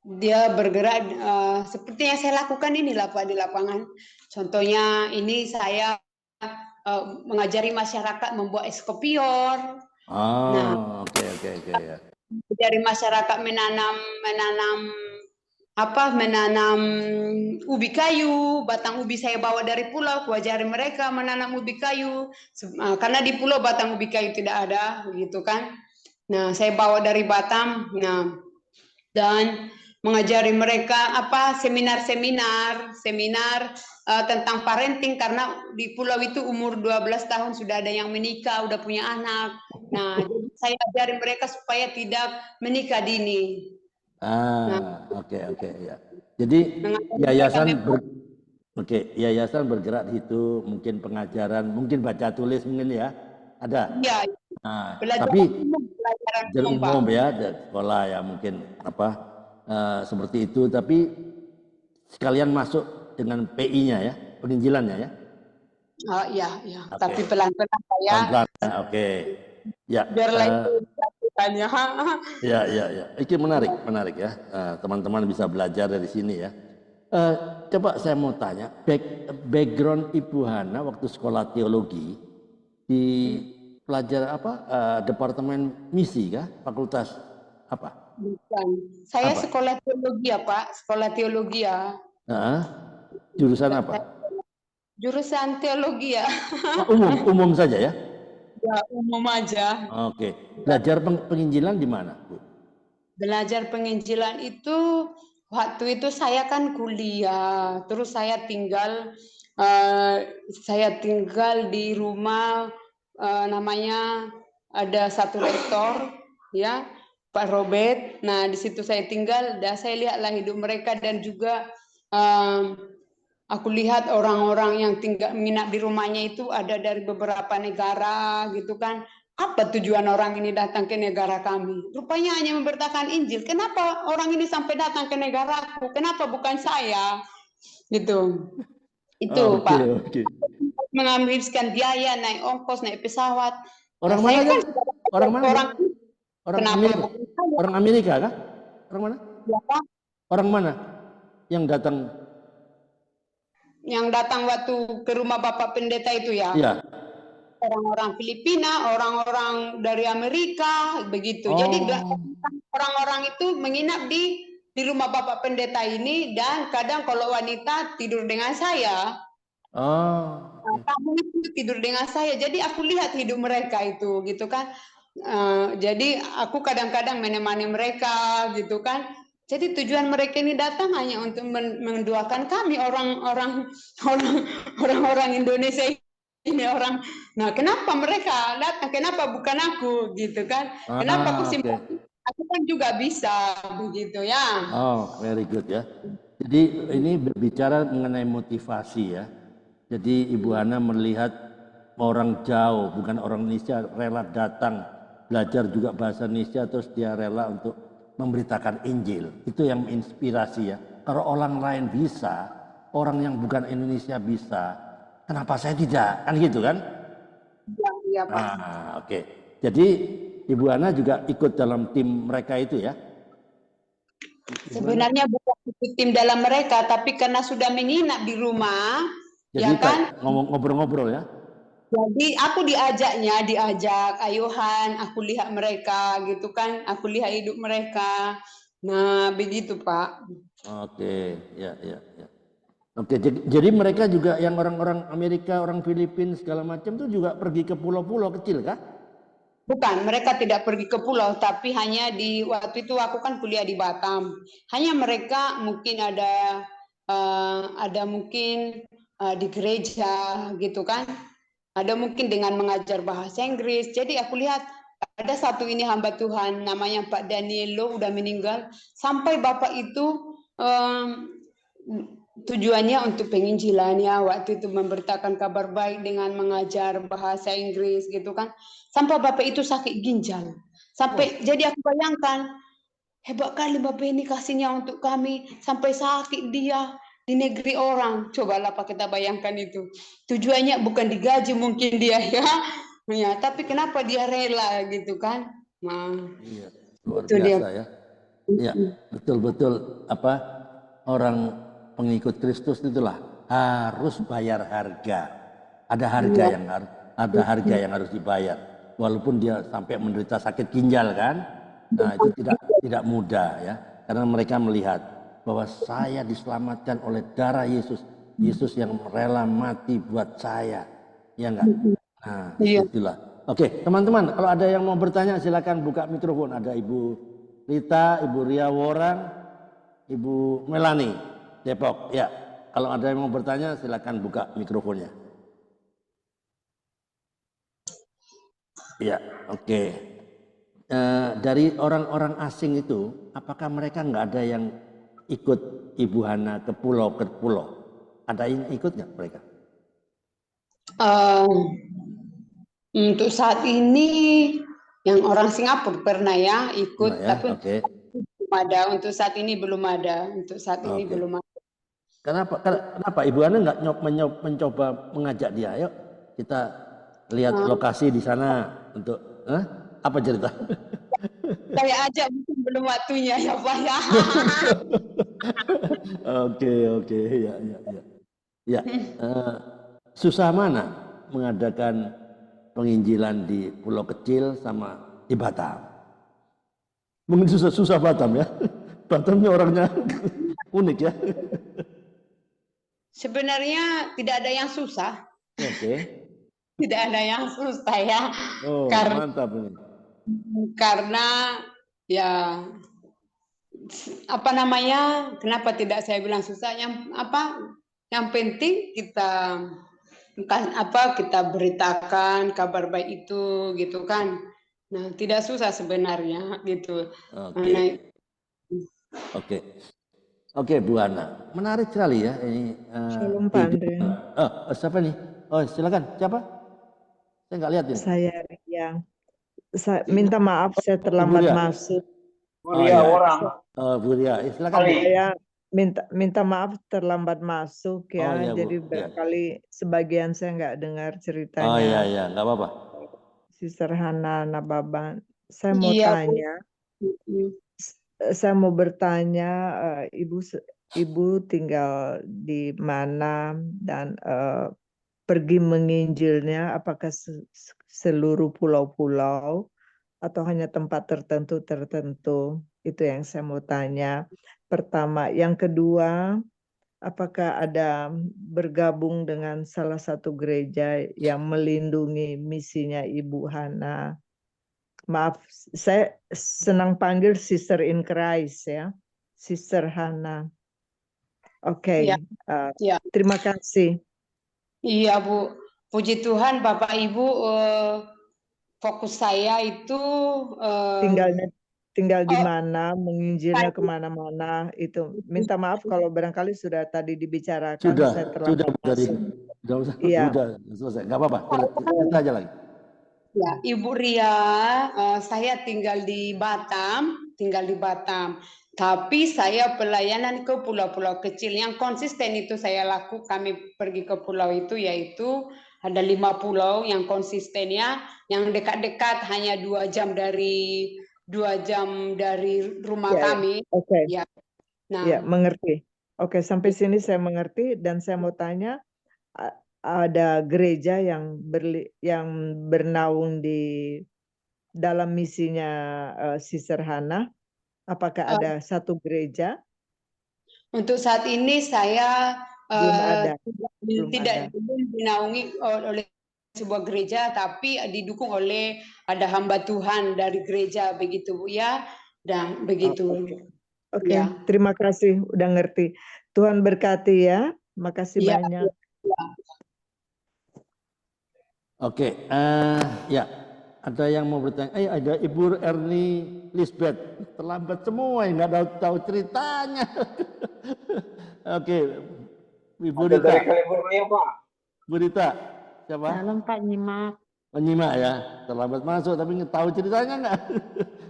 Dia bergerak seperti yang saya lakukan inilah Pak di lapangan. Contohnya ini saya mengajari masyarakat membuat es kopior. Dari masyarakat menanam ubi kayu, batang ubi saya bawa dari pulau, kuajari mereka menanam ubi kayu, karena di pulau batang ubi kayu tidak ada, gitu kan. Nah, saya bawa dari Batam, dan mengajari mereka seminar tentang parenting, karena di pulau itu umur 12 tahun sudah ada yang menikah, udah punya anak. Nah, jadi saya ajarin mereka supaya tidak menikah dini. Oke, ya. Jadi yayasan bergerak di situ, mungkin pengajaran, mungkin baca tulis mungkin ya, ada. Iya. Tapi umum ya, sekolah ya mungkin seperti itu. Tapi sekalian masuk dengan PI-nya ya, penginjilannya ya. Oh iya. Okay. Tapi pelan-pelan saya. Pelan-pelan, oke. Ya. Biar lanjutannya. Ya. Ini menarik ya. Teman-teman bisa belajar dari sini ya. Coba saya mau tanya, background Ibu Hana waktu sekolah teologi di pelajar apa? Departemen misi kah? Fakultas apa? Bukan. Saya sekolah teologi ya Pak, sekolah teologi ya. Jurusan apa? Jurusan teologi ya. Umum saja ya? Ya, umum aja. Oke. Belajar penginjilan di mana, Bu? Belajar penginjilan itu waktu itu saya kan kuliah, terus saya tinggal di rumah, namanya ada satu rektor ya, Pak Robert. Nah, di situ saya tinggal dan saya lihatlah hidup mereka, dan juga aku lihat orang-orang yang tinggal menginap di rumahnya itu ada dari beberapa negara gitu kan. Apa tujuan orang ini datang ke negara kami? Rupanya hanya memberitakan Injil. Kenapa orang ini sampai datang ke negaraku? Kenapa bukan saya? Gitu. Itu Pak. Okay. Menghabiskan biaya, naik ongkos, naik pesawat. Orang mana kan? Orang Amerika kah? Orang mana? Siapa? Orang mana yang datang? Yang datang waktu ke rumah Bapak Pendeta itu ya? Iya. Orang-orang Filipina, orang-orang dari Amerika, begitu. Jadi orang-orang itu menginap di rumah Bapak Pendeta ini, dan kadang kalau wanita tidur dengan saya. Kamu itu tidur dengan saya. Jadi aku lihat hidup mereka itu, gitu kan. Jadi aku kadang-kadang menemani mereka, gitu kan. Jadi tujuan mereka ini datang hanya untuk mendoakan kami orang-orang Indonesia ini orang. Nah, kenapa mereka datang? Kenapa bukan aku, gitu kan? Kenapa aku simpati? Aku kan juga bisa, begitu ya. Very good ya. Jadi ini berbicara mengenai motivasi ya. Jadi Ibu Hana melihat orang jauh, bukan orang Indonesia, rela datang belajar juga bahasa Indonesia, terus dia rela untuk memberitakan Injil. Itu yang menginspirasi ya. Kalau orang lain bisa, orang yang bukan Indonesia bisa, kenapa saya tidak? Kan gitu kan? Iya, Pak. Oke. Jadi Ibu Hana juga ikut dalam tim mereka itu ya? Sebenarnya bukan ikut tim dalam mereka, tapi karena sudah menginap di rumah, jadi ya kan? Ngobrol-ngobrol ya? Jadi aku diajak, ayuhan, aku lihat mereka gitu kan, aku lihat hidup mereka. Nah, begitu Pak. Oke, ya. Oke, jadi mereka juga yang orang-orang Amerika, orang Filipina segala macam itu juga pergi ke pulau-pulau kecil kah? Bukan, mereka tidak pergi ke pulau, tapi hanya di waktu itu aku kan kuliah di Batam. Hanya mereka mungkin ada mungkin di gereja gitu kan. Ada mungkin dengan mengajar bahasa Inggris. Jadi aku lihat ada satu ini hamba Tuhan namanya Pak Danielo, udah meninggal. Sampai Bapak itu tujuannya untuk penginjilan ya, waktu itu memberitakan kabar baik dengan mengajar bahasa Inggris gitu kan. Sampai Bapak itu sakit ginjal. Sampai jadi aku bayangkan, hebat kali Bapak ini kasihnya untuk kami, sampai sakit dia di negeri orang. Cobalah Pak kita bayangkan itu. Tujuannya bukan digaji mungkin dia ya, tapi kenapa dia rela gitu kan? Nah, iya, luar biasa ya. Ya, betul-betul orang pengikut Kristus itulah harus bayar harga. Ada harga yang harus dibayar. Walaupun dia sampai menderita sakit ginjal kan. Nah, itu tidak mudah ya. Karena mereka melihat bahwa saya diselamatkan oleh darah Yesus. Yesus yang rela mati buat saya. Ya enggak? Nah, itulah. Oke, teman-teman, kalau ada yang mau bertanya silakan buka mikrofon. Ada Ibu Rita, Ibu Ria Worang, Ibu Melani, Depok. Ya. kalau ada yang mau bertanya silakan buka mikrofonnya. Ya, oke. Dari orang-orang asing itu, apakah mereka nggak ada yang ikut Ibu Hana ke pulau? Ada yang ikut nggak mereka? Untuk saat ini yang orang Singapura pernah ya ikut, Nah, ya, tapi belum ada. Untuk saat ini belum ada. Untuk saat ini belum ada. Kenapa Ibu Hana nggak mencoba mengajak dia? Ayo kita lihat lokasi di sana untuk apa cerita? Saya ajak mungkin belum waktunya ya Pak ya. Oke, ya. Susah mana mengadakan penginjilan di pulau kecil sama di Batam? Mungkin susah Batam ya. Batamnya orangnya unik ya. Sebenarnya tidak ada yang susah. Oke. Tidak ada yang susah ya. Oh, mantap ini. Karena ya apa namanya? Kenapa tidak saya bilang susah? Yang penting kita kita beritakan kabar baik itu gitu kan. Nah, tidak susah sebenarnya gitu. Oke, Bu Hana, menarik sekali ya ini. Shalom Pak Andre. Siapa nih? Oh, silakan. Siapa? Saya nggak lihat ini. Saya yang minta maaf saya terlambat masuk. Orang. Bu Ria, silakan. Saya minta maaf terlambat masuk ya. Ya, jadi barangkali sebagian saya nggak dengar ceritanya. Oh iya, nggak apa-apa. Sister Hana Nababan, saya mau tanya. Saya mau bertanya, ibu tinggal di mana dan pergi menginjilnya apakah seluruh pulau-pulau atau hanya tempat tertentu? Itu yang saya mau tanya. Pertama, yang kedua, apakah ada bergabung dengan salah satu gereja yang melindungi misinya Ibu Hana? Maaf, saya senang panggil Sister in Christ ya, Sister Hana. Oke, terima kasih. Iya Bu, puji Tuhan Bapak Ibu, fokus saya itu tinggal di mana, menginjilnya kemana-mana itu. Minta maaf kalau barangkali sudah tadi dibicarakan. Saya terlambat masuk. Sudah selesai, nggak apa-apa. Cerita aja lagi. Ya, Ibu Ria, saya tinggal di Batam. Tapi saya pelayanan ke pulau-pulau kecil. Yang konsisten itu saya lakukan. Kami pergi ke pulau itu yaitu ada 5 pulau yang konsistennya. Yang dekat-dekat hanya 2 jam dari rumah kami. Oke. Ya, mengerti. Oke, sampai sini saya mengerti dan saya mau tanya. Ada gereja yang bernaung di dalam misinya Sister Hana. Apakah ada satu gereja? Untuk saat ini saya tidak dinaungi oleh sebuah gereja, tapi didukung oleh ada hamba Tuhan dari gereja begitu Bu ya, dan begitu. Oke. Terima kasih udah ngerti. Tuhan berkati ya. Makasih banyak. Oke, ya ada yang mau bertanya. Ada Ibu Erni Lisbeth, terlambat semua, nggak tahu ceritanya. Oke, Ibu Rita. Dari California Pak. Bu Rita, siapa? Salam Pak, nyimak. Menyimak ya, terlambat masuk tapi tahu ceritanya nggak?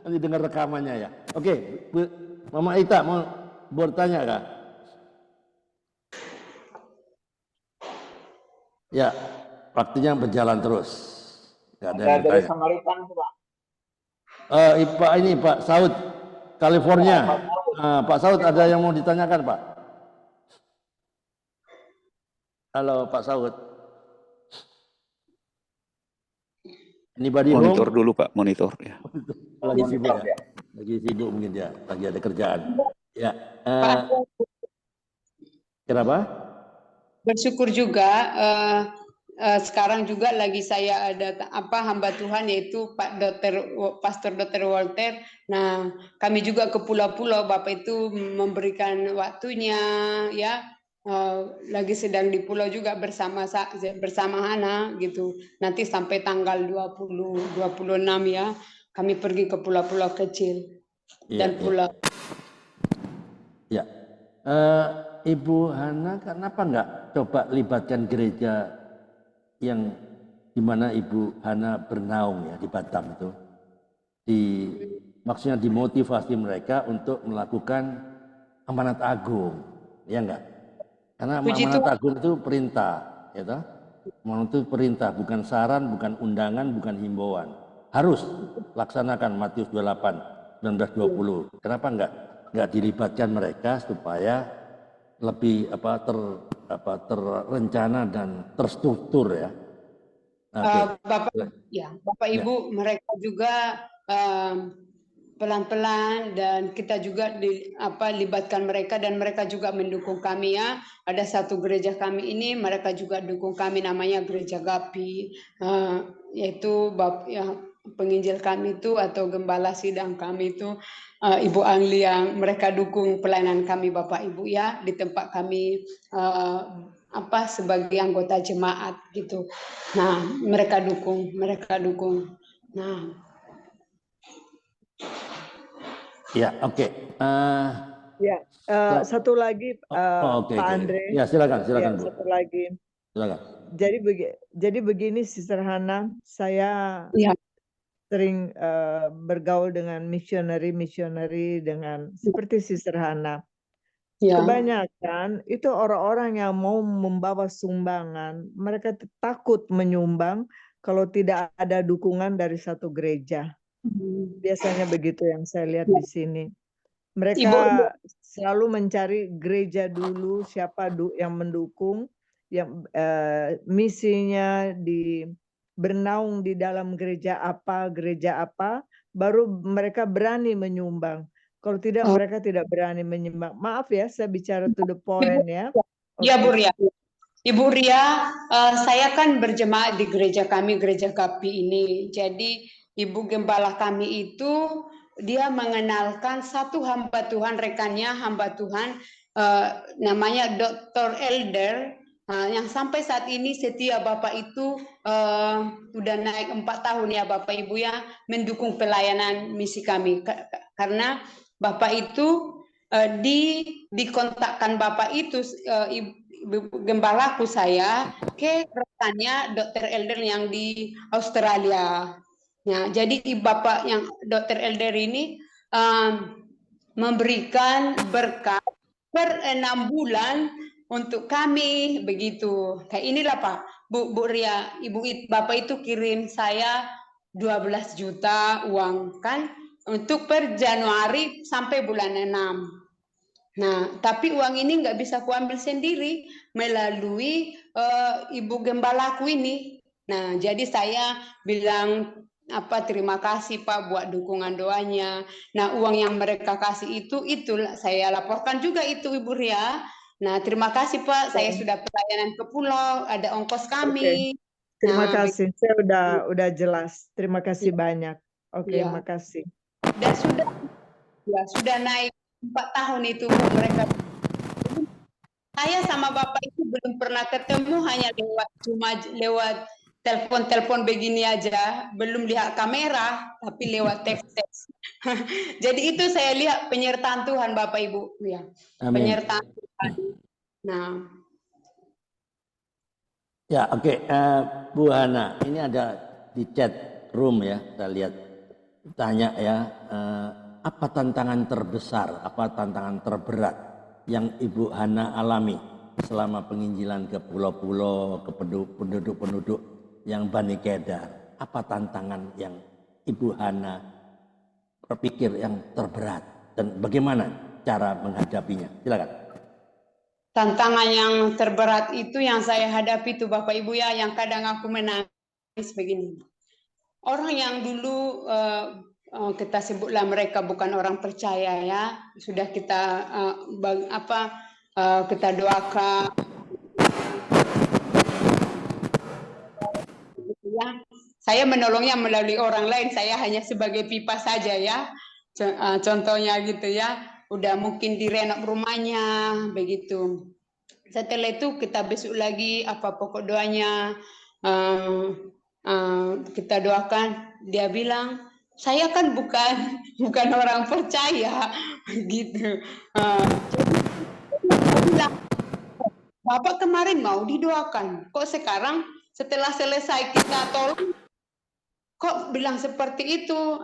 Nanti dengar rekamannya ya. Oke, Mama Ita mau bertanya kak? Ya. Waktunya berjalan terus. Gak ada yang dari bertanya. Samaritan Pak. Pak Saud, California. Pak Saud ada yang mau ditanyakan Pak? Halo Pak Saud. Anybody monitor home? Dulu Pak, monitor ya. Lagi sibuk ya? Lagi sibuk mungkin ya, lagi ada kerjaan. Ya. Kenapa? Bersyukur juga. Sekarang juga lagi saya ada hamba Tuhan yaitu Pastor Dr. Walter. Nah, kami juga ke pulau-pulau, Bapak itu memberikan waktunya ya lagi sedang di pulau juga bersama Hana gitu. Nanti sampai tanggal 26 ya, kami pergi ke pulau-pulau kecil dan pulau. Ya, Ibu Hana, kenapa nggak coba libatkan gereja yang dimana Ibu Hana bernaung ya di Batam itu, maksudnya dimotivasi mereka untuk melakukan amanat agung, ya enggak? Karena amanat agung itu perintah, ya toh? Amanat itu perintah, bukan saran, bukan undangan, bukan himbauan. Harus laksanakan Matius 28, 19, 20. Kenapa enggak dilibatkan mereka supaya lebih terencana dan terstruktur ya? Bapak Ibu, mereka juga pelan-pelan dan kita juga libatkan mereka dan mereka juga mendukung kami ya. Ada satu gereja kami ini mereka juga dukung kami, namanya Gereja Gapi, yaitu penginjil kami itu atau gembala sidang kami itu Ibu Angli, yang mereka dukung pelayanan kami Bapak Ibu ya di tempat kami sebagai anggota jemaat gitu. Nah, mereka dukung. Nah, ya, oke. Satu lagi, Pak Andre. Ya, silakan Bu. Satu lagi. Silakan. Jadi begini, Sister Hana, saya sering bergaul dengan misioneri dengan seperti Sister Hana. Kebanyakan itu orang-orang yang mau membawa sumbangan, mereka takut menyumbang kalau tidak ada dukungan dari satu gereja. Biasanya begitu yang saya lihat di sini. Mereka selalu mencari gereja dulu, siapa yang mendukung, yang misinya bernaung di dalam gereja apa, baru mereka berani menyumbang. Kalau tidak, mereka tidak berani menyumbang. Maaf ya, saya bicara to the point ya. Iya, Bu Ria. Ibu Ria, saya kan berjemaat di gereja kami, Gereja Gapi ini. Jadi Ibu Gembala kami itu dia mengenalkan satu hamba Tuhan, rekannya hamba Tuhan, namanya Dr. Elder, yang sampai saat ini setia Bapak itu udah naik 4 tahun ya Bapak Ibu ya, mendukung pelayanan misi kami. Karena Bapak itu dikontakkan Bapak itu gembalaku saya ke rekannya Dr. Elder yang di Australia. Nah, jadi Bapak yang Dr. Elder ini memberikan berkat per 6 bulan untuk kami begitu. Kayak inilah Pak, Bu Ria, Bapak itu kirim saya 12 juta uang kan untuk per Januari sampai bulan 6. Nah, tapi uang ini nggak bisa kuambil sendiri melalui Ibu Gembalaku ini. Nah, jadi saya bilang terima kasih Pak buat dukungan doanya. Nah, uang yang mereka kasih itu saya laporkan juga itu Ibu Ria. Nah, terima kasih Pak, saya sudah pelayanan ke pulau, ada ongkos kami. Terima kasih, saya udah jelas. Terima kasih banyak. Oke, makasih. Dan sudah naik 4 tahun itu mereka. Saya sama Bapak itu belum pernah ketemu, hanya lewat telepon begini aja, belum lihat kamera, tapi lewat teks. Jadi itu saya lihat penyertaan Tuhan Bapak Ibu ya. Penyertaan Tuhan. Nah. Ya, oke. Bu Hana, ini ada di chat room ya, kita lihat. Tanya ya, apa tantangan terbesar, apa tantangan terberat yang Ibu Hana alami selama penginjilan ke pulau-pulau, ke penduduk-penduduk yang Bani Kedar? Apa tantangan yang Ibu Hana berpikir yang terberat dan bagaimana cara menghadapinya? Silakan. Tantangan yang terberat itu yang saya hadapi itu Bapak Ibu ya, yang kadang aku menangis begini. Orang yang dulu kita sebutlah mereka bukan orang percaya ya, sudah kita kita doakan ya. Saya menolongnya melalui orang lain, saya hanya sebagai pipa saja ya, contohnya gitu ya. Udah mungkin direnov rumahnya begitu, Setelah itu kita besok lagi apa pokok doanya, kita doakan. Dia bilang, saya kan bukan orang percaya, gitu. Dia bilang, Bapak kemarin mau didoakan, kok sekarang setelah selesai kita tolong, kok bilang seperti itu?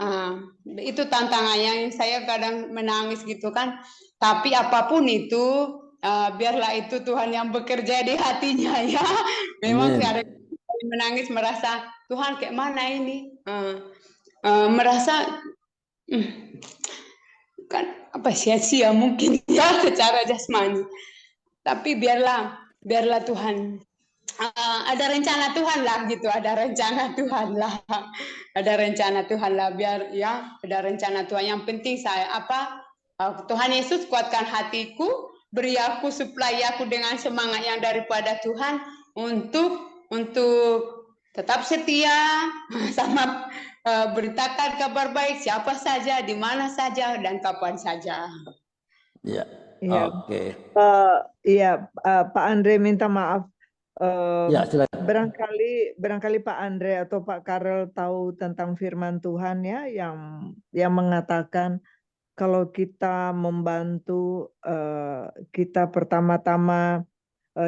Itu tantangannya, saya kadang menangis gitu kan. Tapi apapun itu, biarlah itu Tuhan yang bekerja di hatinya ya. Memang ada menangis merasa Tuhan kayak mana ini? Merasa kan apa sia-sia mungkin ya secara jasmani. Tapi biarlah Tuhan, ada rencana Tuhan lah gitu, ada rencana Tuhan lah, biar ya ada rencana Tuhan. Yang penting saya Tuhan Yesus kuatkan hatiku, beri aku supply aku dengan semangat yang daripada Tuhan untuk tetap setia sama beritakan kabar baik siapa saja, di mana saja dan kapan saja. Ya. Iya. Oke. Iya, Pak Andre minta maaf. Ya, silakan. Barangkali Pak Andre atau Pak Karel tahu tentang firman Tuhan ya, yang mengatakan kalau kita membantu, kita pertama-tama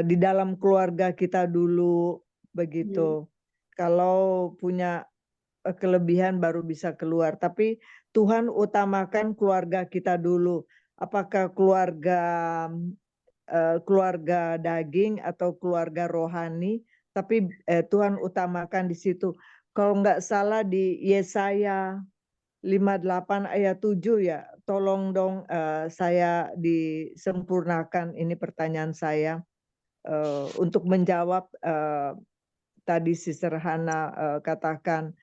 di dalam keluarga kita dulu, begitu. Kalau punya kelebihan baru bisa keluar, tapi Tuhan utamakan keluarga kita dulu. Apakah keluarga daging atau keluarga rohani, tapi Tuhan utamakan di situ. Kalau nggak salah di Yesaya 58 ayat 7 ya, tolong dong saya disempurnakan ini pertanyaan saya untuk menjawab tadi Sister Hana katakan,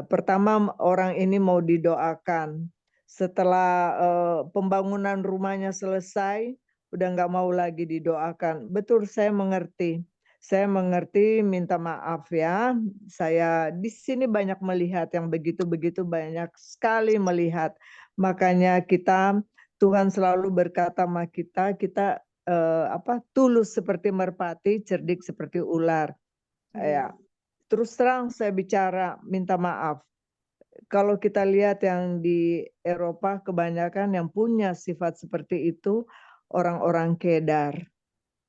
pertama orang ini mau didoakan, setelah pembangunan rumahnya selesai, udah nggak mau lagi didoakan. Betul, saya mengerti. Saya mengerti, minta maaf ya. Saya di sini banyak melihat yang begitu-begitu, banyak sekali melihat. Makanya Tuhan selalu berkata sama kita tulus seperti merpati, cerdik seperti ular. Ya, terus terang saya bicara, minta maaf. Kalau kita lihat yang di Eropa, kebanyakan yang punya sifat seperti itu orang-orang kedar.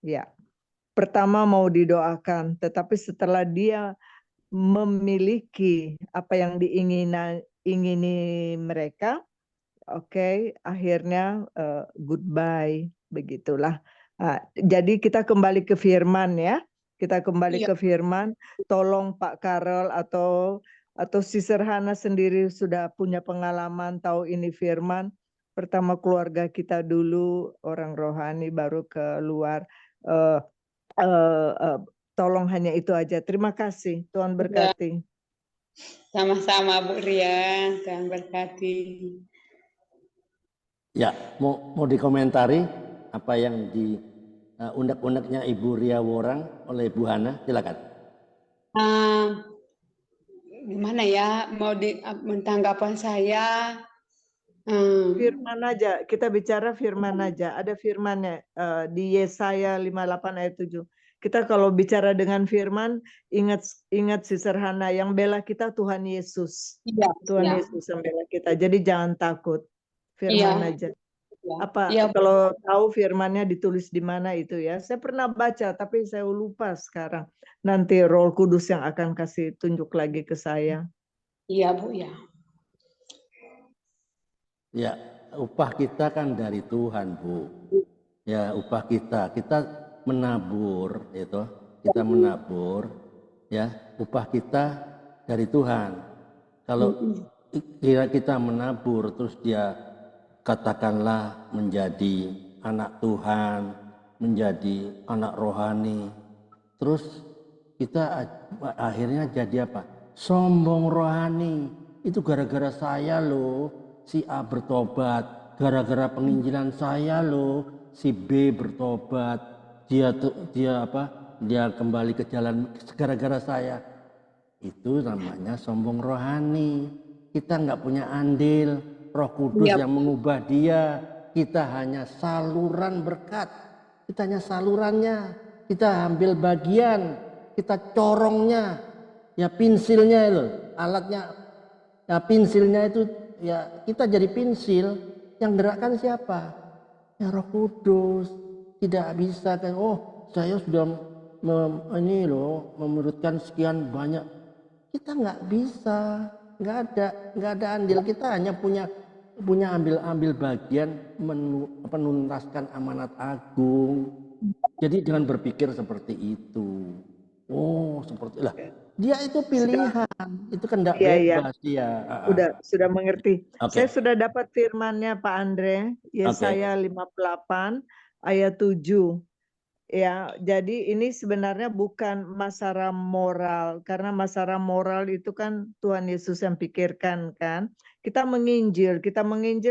Ya, pertama mau didoakan, tetapi setelah dia memiliki apa yang ingini mereka, oke, akhirnya goodbye, begitulah. Jadi kita kembali ke firman ya. Kita kembali ke firman, tolong Pak Karel atau Sister Hana sendiri sudah punya pengalaman tahu ini firman. Pertama keluarga kita dulu, orang rohani baru keluar. Tolong hanya itu aja. Terima kasih, Tuhan berkati. Sama-sama Bu Ria, Tuhan berkati. Ya, mau dikomentari apa yang di undang-undangnya Ibu Ria Worang oleh Bu Hana, silakan. Gimana ya, mau tanggapan saya? Firman aja, kita bicara firman aja. Ada firmannya di Yesaya 58 ayat 7. Kita kalau bicara dengan firman, ingat Sister Hana, yang bela kita Tuhan Yesus. Tuhan Yesus yang bela kita. Jadi jangan takut. Firman aja. Kalau tahu firmannya ditulis di mana itu ya. Saya pernah baca tapi saya lupa sekarang. Nanti Roh Kudus yang akan kasih tunjuk lagi ke saya. Iya, Bu ya. Ya, upah kita kan dari Tuhan, Bu. Ya, upah kita menabur, itu. Kita menabur, ya. Upah kita dari Tuhan. Kalau kira kita menabur, terus dia katakanlah menjadi anak Tuhan, menjadi anak rohani, terus kita akhirnya jadi apa? Sombong rohani. Itu gara-gara saya loh. Si A bertobat, gara-gara penginjilan saya loh, si B bertobat, dia kembali ke jalan gara-gara saya. Itu namanya sombong rohani. Kita nggak punya andil, Roh Kudus yang mengubah dia. Kita hanya saluran berkat. kita hanya salurannya, kita ambil bagian, kita corongnya, ya pensilnya itu, alatnya, ya pensilnya itu, ya kita jadi pensil, yang gerakkan siapa? Ya Roh Kudus. Tidak bisa kan, oh saya sudah memerutkan sekian banyak. Kita nggak bisa, nggak ada andil. Kita hanya punya ambil bagian menuntaskan amanat agung. Jadi dengan berpikir seperti itu. Oh, seperti lah. Dia itu pilihan, itu kehendak bebas dia. Sudah mengerti. Okay. Saya sudah dapat firman-Nya Pak Andre, Yesaya 58 ayat 7. Ya, jadi ini sebenarnya bukan masalah moral, karena masalah moral itu kan Tuhan Yesus yang pikirkan kan. Kita menginjil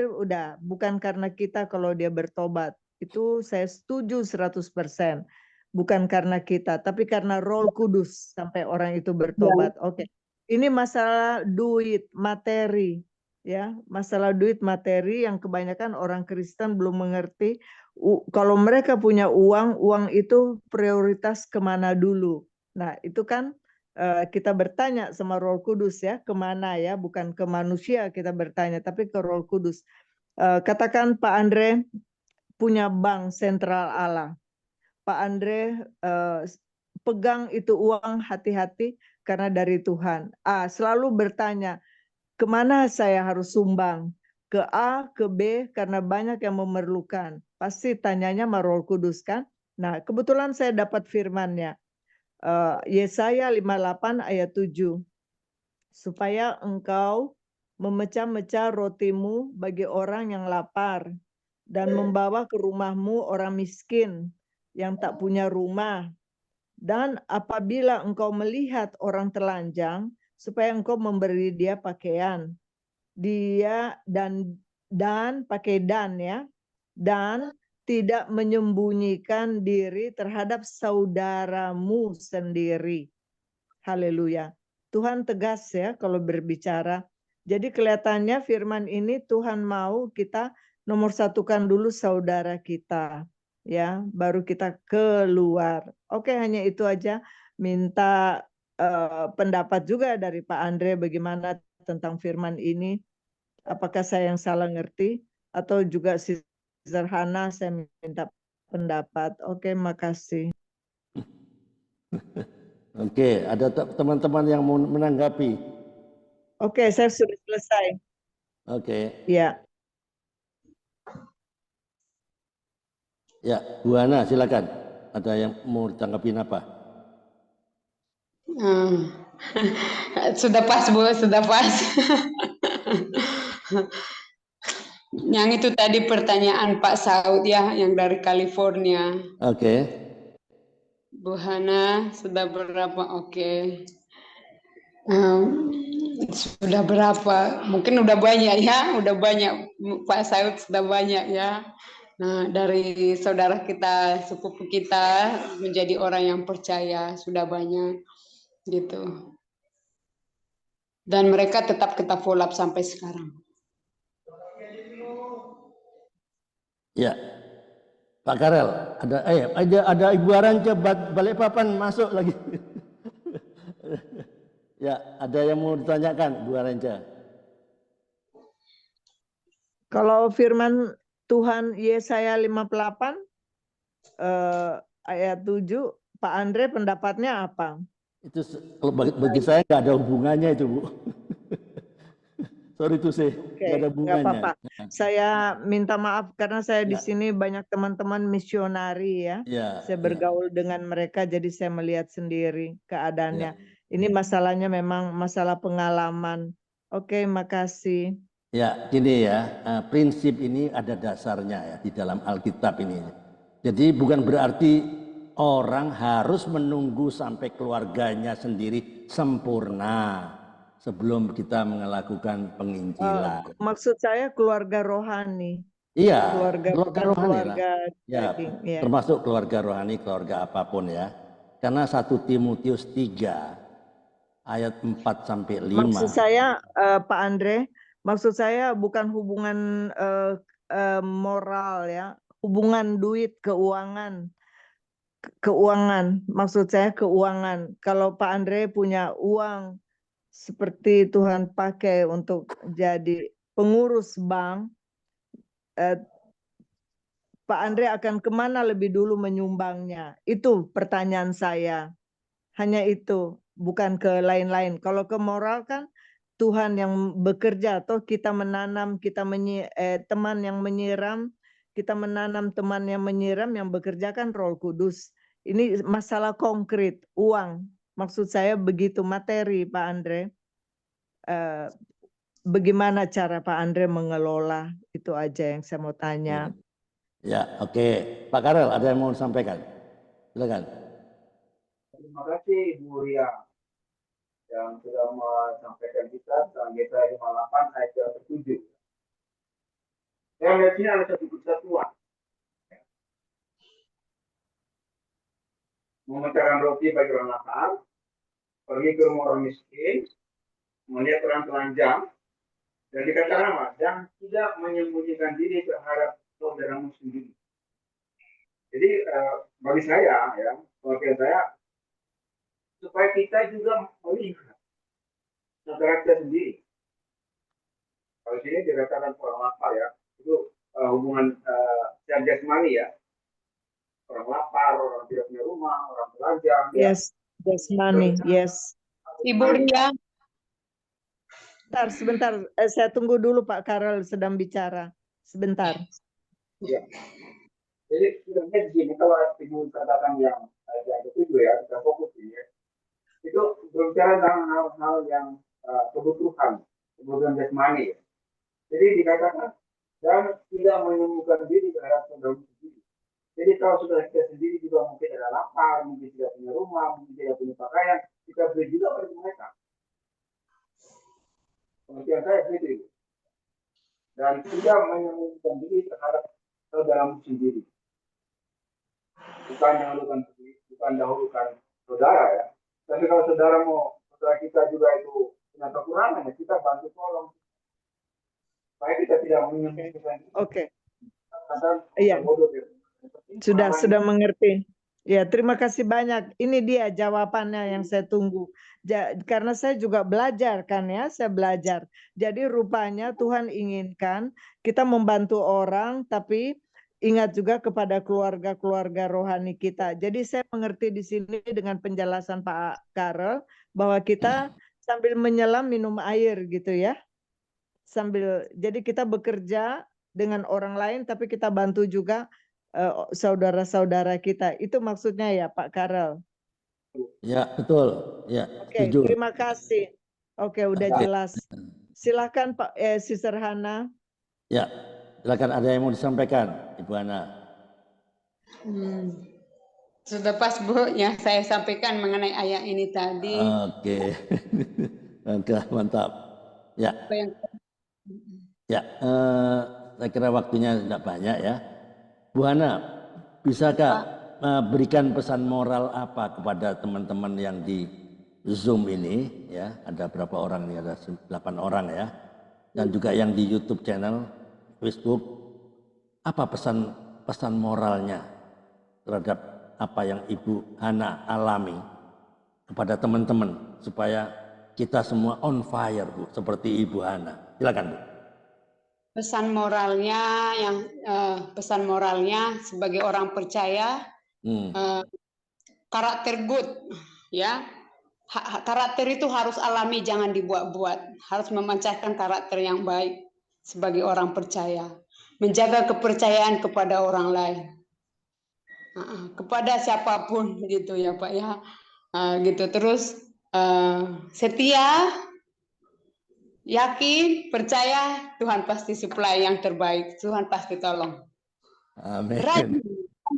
udah bukan karena kita kalau dia bertobat. Itu saya setuju 100%. Bukan karena kita, tapi karena Roh Kudus sampai orang itu bertobat. Oke. Ini masalah duit, materi, ya. Masalah duit, materi yang kebanyakan orang Kristen belum mengerti. Kalau mereka punya uang itu prioritas kemana dulu. Nah itu kan kita bertanya sama Roh Kudus ya, kemana ya, bukan ke manusia kita bertanya, tapi ke Roh Kudus. Katakan Pak Andre punya bank sentral Allah. Pak Andre pegang itu uang hati-hati karena dari Tuhan. Selalu bertanya, kemana saya harus sumbang? Ke A, ke B, karena banyak yang memerlukan. Pasti tanyanya sama Roh Kudus kan? Nah, kebetulan saya dapat firman-Nya. Yesaya 58 ayat 7. Supaya engkau memecah-mecah rotimu bagi orang yang lapar dan membawa ke rumahmu orang miskin yang tak punya rumah. Dan apabila engkau melihat orang telanjang, supaya engkau memberi dia pakaian. Dia dan pakai ya, dan tidak menyembunyikan diri terhadap saudaramu sendiri. Haleluya. Tuhan tegas ya kalau berbicara. Jadi kelihatannya firman ini Tuhan mau kita nomor satukan dulu saudara kita, ya, baru kita keluar. Oke, hanya itu aja. Minta pendapat juga dari Pak Andre bagaimana tentang firman ini. Apakah saya yang salah ngerti atau juga sederhana, saya minta pendapat. Oke, makasih. Oke, ada teman-teman yang mau menanggapi? Oke, saya sudah selesai. Oke. Ya. Ya, Bu Hana silakan. Ada yang mau ditanggapin apa? Sudah pas Bu, sudah pas. Yang itu tadi pertanyaan Pak Saud ya, yang dari California. Oke. Bu Hana sudah berapa? Oke. Sudah berapa? Mungkin udah banyak ya, udah banyak. Pak Saud sudah banyak ya. Nah, dari saudara kita, sepupu kita menjadi orang yang percaya sudah banyak gitu. Dan mereka tetap kita follow up sampai sekarang. Ya, Pak Karel, ada Ibu Aranja Balikpapan masuk lagi. Ya, ada yang mau ditanyakan, Bu Aranja? Kalau firman Tuhan Yesaya 58 ayat 7, Pak Andre pendapatnya apa? Itu kalau bagi saya nggak ada hubungannya itu, Bu. Sorry itu sih, nggak ada hubungannya. Nggak apa-apa. Saya minta maaf karena saya di sini banyak teman-teman misionari ya. Saya bergaul dengan mereka, jadi saya melihat sendiri keadaannya. Ini masalahnya memang masalah pengalaman. Oke, makasih. Ya, gini ya, prinsip ini ada dasarnya ya di dalam Alkitab ini. Jadi bukan berarti orang harus menunggu sampai keluarganya sendiri sempurna sebelum kita melakukan penginjilan. Maksud saya keluarga rohani. Iya, keluarga rohani keluarga ya, termasuk keluarga rohani, keluarga apapun ya. Karena 1 Timotius 3 ayat 4 sampai 5. Maksud saya Pak Andre, maksud saya bukan hubungan moral ya. hubungan duit, keuangan, maksud saya keuangan. Kalau Pak Andre punya uang seperti Tuhan pakai untuk jadi pengurus bank, Pak Andre akan kemana lebih dulu menyumbangnya? Itu pertanyaan saya. Hanya itu, bukan ke lain-lain. Kalau ke moral kan Tuhan yang bekerja, atau kita menanam, teman yang menyiram, kita menanam teman yang menyiram, yang bekerja kan Roh Kudus. Ini masalah konkret, uang. Maksud saya begitu, materi, Pak Andre. Bagaimana cara Pak Andre mengelola, itu aja yang saya mau tanya. Ya, oke. Pak Karel, ada yang mau sampaikan? Silakan. Terima kasih Bu Ria yang sudah menyampaikan kita tentang Yesaya 58 ayat 7. Saya melihat sini ada satu kesatuan. Memecahkan roti bagi orang lapar, pergi ke rumah orang miskin, melihat orang telanjang, dan dikatakan apa? Dan tidak menyembunyikan diri terhadap saudaramu sendiri. Jadi bagi saya, ya, bagi saya, supaya kita juga melihat saudara kita sendiri. Kalau sini dikatakan orang lapar, ya, itu hubungan secara jasmani, ya. Orang lapar, orang tidak punya rumah, orang telanjang. Yes, jasmani, yes. Ibu Ria. Sebentar, saya tunggu dulu Pak Karel sedang bicara. Sebentar. Ya. Jadi sebenarnya di sini kalau Ibu katakan yang itu ya, kita fokus ini, ya. Itu berbicara tentang hal-hal yang kebutuhan jasmani. Ya. Jadi dikatakan dan tidak menemukan diri terhadap saudara sendiri. Jadi kalau saudara kita sendiri juga mungkin ada lapar, mungkin tidak punya rumah, mungkin tidak punya pakaian, kita beri juga pada mereka. Pengertian saya begitu. Dan tidak menyembunyikan diri terhadap saudaramu sendiri. Bukan dahulukan saudara, ya. Tapi kalau saudara kita juga itu punya kekurangan, ya, kita bantu tolong. Supaya kita tidak menyembunyikan diri. Oke. Iya. Sudah mengerti. Ya, terima kasih banyak. Ini dia jawabannya yang saya tunggu. Karena saya juga belajar kan ya, saya belajar. Jadi rupanya Tuhan inginkan kita membantu orang, tapi ingat juga kepada keluarga-keluarga rohani kita. Jadi saya mengerti di sini dengan penjelasan Pak Karel bahwa kita sambil menyelam minum air gitu ya. Jadi kita bekerja dengan orang lain, tapi kita bantu juga saudara-saudara kita. Itu maksudnya ya Pak Karel? Ya, betul. Ya, Oke, setuju. terima kasih. Oke, udah jelas. Silakan Pak Sister Hana. Ya, silakan, ada yang mau disampaikan, Ibu Hana. Sudah pas Bu, yang saya sampaikan mengenai ayat ini tadi. Oke. Oke, mantap. Ya. Ya, saya kira waktunya tidak banyak ya. Bu Hana, bisakah berikan pesan moral apa kepada teman-teman yang di Zoom ini ya? Ada berapa orang nih? Ada 8 orang ya. Dan juga yang di YouTube channel, Facebook. Apa pesan moralnya terhadap apa yang Ibu Hana alami kepada teman-teman supaya kita semua on fire, Bu, seperti Ibu Hana. Silakan, Bu. Pesan moralnya sebagai orang percaya, karakter good, ya. Karakter itu harus alami, jangan dibuat-buat. Harus memancarkan karakter yang baik sebagai orang percaya, menjaga kepercayaan kepada orang lain, kepada siapapun gitu ya Pak ya, gitu. Terus setia, yakin, percaya, Tuhan pasti supply yang terbaik, Tuhan pasti tolong. Amin.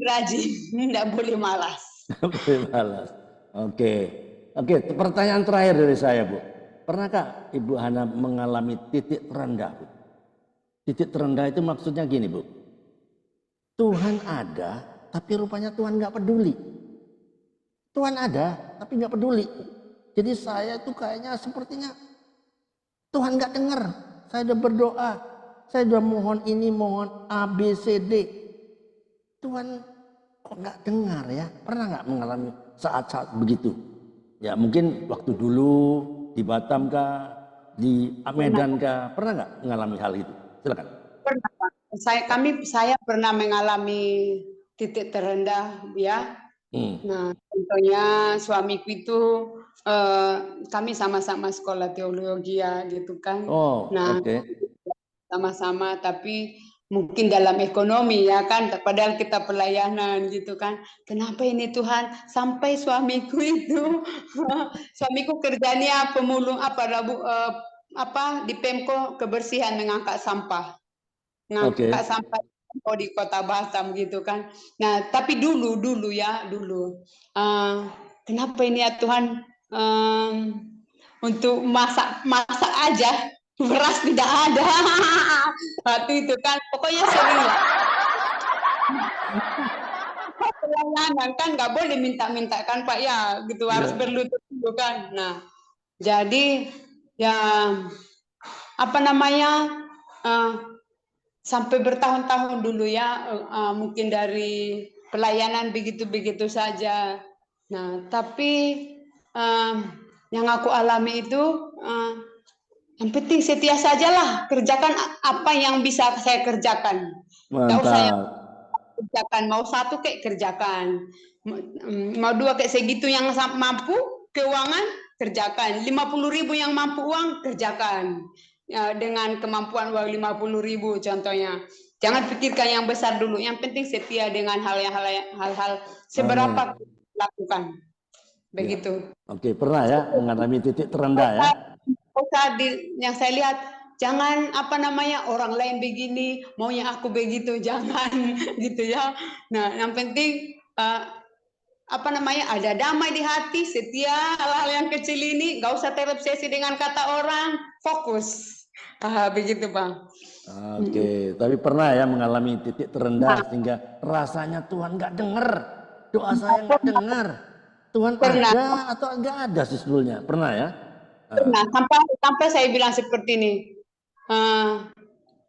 Rajin, tidak boleh malas. Boleh malas. Oke, pertanyaan terakhir dari saya, Bu. Pernahkah Ibu Hana mengalami titik terendah, Bu? Titik terendah itu maksudnya gini, Bu. Tuhan ada, tapi rupanya Tuhan nggak peduli. Tuhan ada, tapi nggak peduli. Jadi saya tuh kayaknya sepertinya Tuhan nggak dengar. Saya udah berdoa, saya udah mohon ini, mohon A, B, C, D. Tuhan kok nggak dengar ya? Pernah nggak mengalami saat-saat begitu? Ya mungkin waktu dulu di Batam kah, di Medan kah, pernah nggak mengalami hal itu? Silakan. Pernah, Pak. Saya pernah mengalami titik terendah ya. Nah, contohnya suamiku itu kami sama-sama sekolah teologi ya gitu kan. Oh, Nah, oke. sama-sama tapi mungkin dalam ekonomi ya kan, padahal kita pelayanan gitu kan. Kenapa ini Tuhan sampai suamiku itu suamiku kerjanya pemulung di Pemko kebersihan mengangkat sampah. Ngangkat sampah di kota Batam gitu kan. Nah, tapi dulu kenapa ini ya Tuhan, untuk masak aja beras tidak ada. Waktu itu kan pokoknya sering lah. Pelayanan kan nggak boleh minta-minta kan Pak ya, gitu harus berlutut dulu kan. Nah, jadi ya apa namanya, sampai bertahun-tahun dulu ya, mungkin dari pelayanan begitu-begitu saja. Nah, tapi yang aku alami itu yang penting setia sajalah, kerjakan apa yang bisa saya kerjakan. Nggak usah yang kerjakan, mau satu kayak kerjakan, mau dua kayak segitu yang mampu keuangan kerjakan, 50.000 yang mampu uang kerjakan. Ya, dengan kemampuan uang 50.000 contohnya. Jangan pikirkan yang besar dulu. Yang penting setia dengan hal-hal seberapa lakukan. Begitu. Oke, pernah ya mengalami titik terendah ya. Yang saya lihat, jangan apa namanya orang lain begini, maunya aku begitu, jangan gitu ya. Nah, yang penting apa namanya ada damai di hati, setia hal-hal yang kecil ini, nggak usah terobsesi dengan kata orang, fokus. Begitu Bang. Oke, tapi pernah ya mengalami titik terendah sehingga rasanya Tuhan nggak dengar, doa saya nggak dengar, Tuhan pernah. Ada atau nggak ada sih sebetulnya, pernah ya? Pernah, sampai saya bilang seperti ini,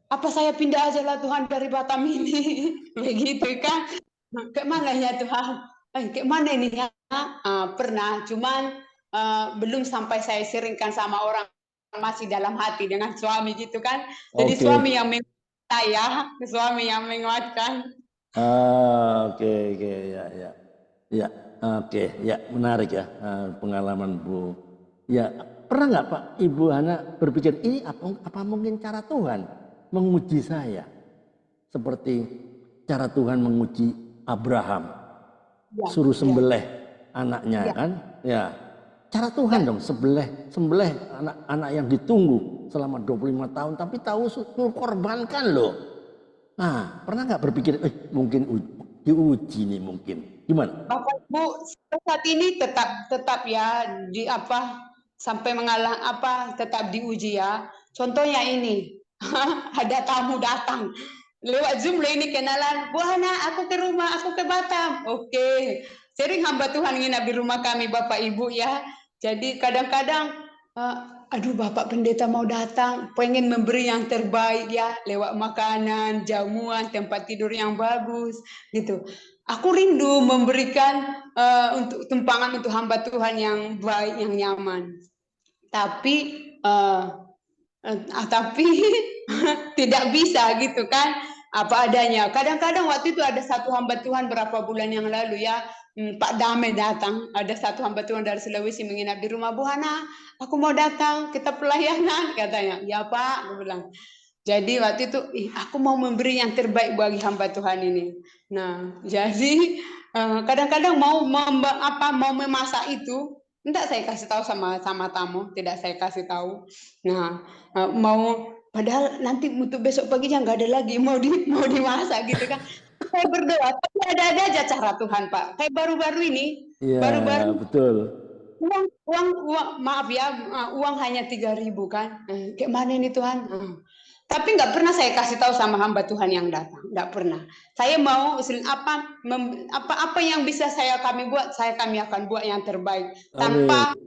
apa saya pindah aja lah Tuhan dari Batam ini, begitu kan? Ke mana ya Tuhan? Ke mana ini ya? Pernah, cuman belum sampai saya seringkan sama orang, masih dalam hati dengan suami gitu kan. Jadi suami yang menguatkan saya, suami yang menguatkan. Oke, ya, oke, ya menarik ya pengalaman Bu. Ya pernah nggak Pak Ibu Hana berpikir ini apa mungkin cara Tuhan menguji saya seperti cara Tuhan menguji Abraham, suruh sembelih anaknya kan? Ya. Cara Tuhan dong, sembelih anak yang ditunggu selama 25 tahun, tapi tahu suruh korbankan loh. Nah, pernah nggak berpikir, mungkin diuji nih mungkin, gimana? Bapak Ibu saat ini tetap ya sampai tetap diuji ya. Contohnya ini, ada tamu datang lewat Zoom ini kenalan, Bu Hana, aku ke rumah, aku ke Batam. Oke. Sering hamba Tuhan nginap di rumah kami Bapak Ibu ya. Jadi kadang-kadang aduh Bapak Pendeta mau datang, pengen memberi yang terbaik ya, lewat makanan, jamuan, tempat tidur yang bagus gitu. Aku rindu memberikan untuk tumpangan untuk hamba Tuhan yang baik, yang nyaman. Tapi tidak bisa gitu kan, apa adanya. Kadang-kadang waktu itu ada satu hamba Tuhan berapa bulan yang lalu ya, Pak Dame datang, ada satu hamba Tuhan dari Sulawesi menginap di rumah, Bu Hana, aku mau datang, kita pelayanan, katanya. Ya Pak, aku bilang. Jadi waktu itu, aku mau memberi yang terbaik bagi hamba Tuhan ini. Nah, jadi kadang-kadang mau memasak itu, tidak saya kasih tahu sama tamu, tidak saya kasih tahu. Nah, padahal nanti untuk besok paginya nggak ada lagi mau dimasak gitu kan. Saya berdoa, tapi ada aja cara Tuhan Pak. Kayak baru-baru ini, baru-baru betul. Uang maaf ya, uang hanya 3.000 kan. Kayak mana ini Tuhan? Tapi nggak pernah saya kasih tahu sama hamba Tuhan yang datang, nggak pernah. Saya mau apa yang bisa kami buat, kami akan buat yang terbaik tanpa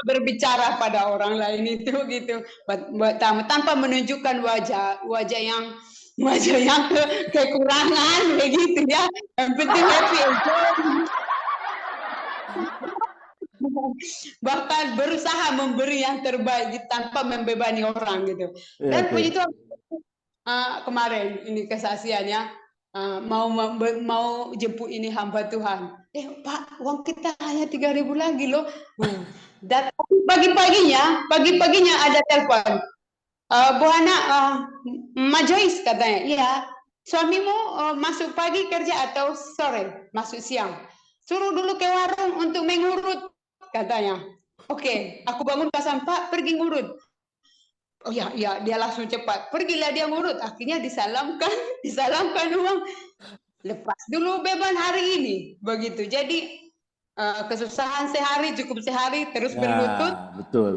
berbicara pada orang lain itu gitu. Buat tamu, tanpa menunjukkan wajah yang maju yang kekurangan begitu ya. Yang penting happy enjoy. Bahkan berusaha memberi yang terbaik tanpa membebani orang gitu. Dan puji Tuhan, kemarin ini kesaksiannya mau jemput ini hamba Tuhan. Pak, uang kita hanya 3.000 lagi loh. Dan pagi-paginya ada telepon. Bu Hana, Ma Joyce katanya, iya. Suamimu masuk pagi kerja atau sore? Masuk siang. Suruh dulu ke warung untuk mengurut, katanya. Oke, aku bangun pasang, Pak, pergi ngurut. Oh ya, dia langsung cepat. Pergilah dia ngurut. Akhirnya disalamkan uang. Lepas dulu beban hari ini. Begitu. Jadi kesusahan sehari cukup sehari, terus berlutut. Betul.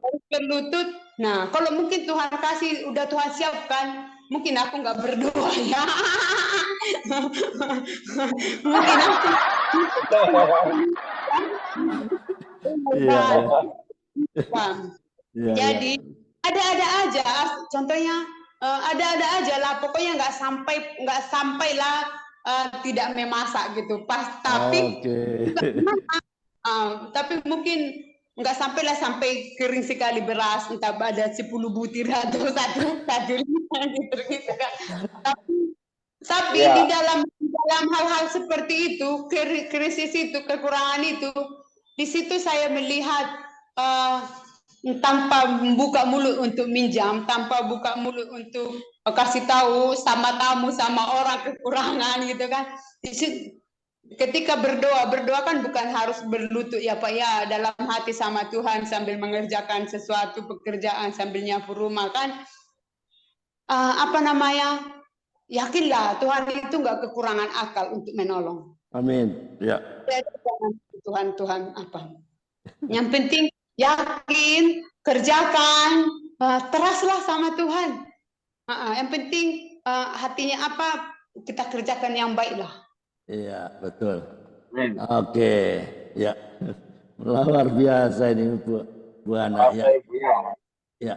Terus berlutut. Nah, kalau mungkin Tuhan kasih, udah Tuhan siapkan, mungkin aku nggak berdoa ya. Mungkin aku. Jadi ada-ada aja, contohnya ada-ada aja lah, pokoknya nggak sampailah tidak memasak gitu, tapi mungkin nggak sampai kering sekali beras, entah ada 10 butir atau satu liter gitu kan. Tapi di dalam hal-hal seperti itu, krisis itu, kekurangan itu, di situ saya melihat tanpa membuka mulut untuk minjam, tanpa buka mulut untuk kasih tahu sama tamu, sama orang kekurangan gitu kan. Ketika berdoa kan bukan harus berlutut ya Pak ya, dalam hati sama Tuhan sambil mengerjakan sesuatu pekerjaan sambil nyapu rumah kan. Yakinlah Tuhan itu nggak kekurangan akal untuk menolong. Amin. Ya. Tuhan apa? Yang penting yakin, kerjakan, teraslah sama Tuhan. Yang penting hatinya apa, kita kerjakan yang baiklah. Iya, betul. Oke, ya. Luar biasa ini Bu Hana ya. Ya,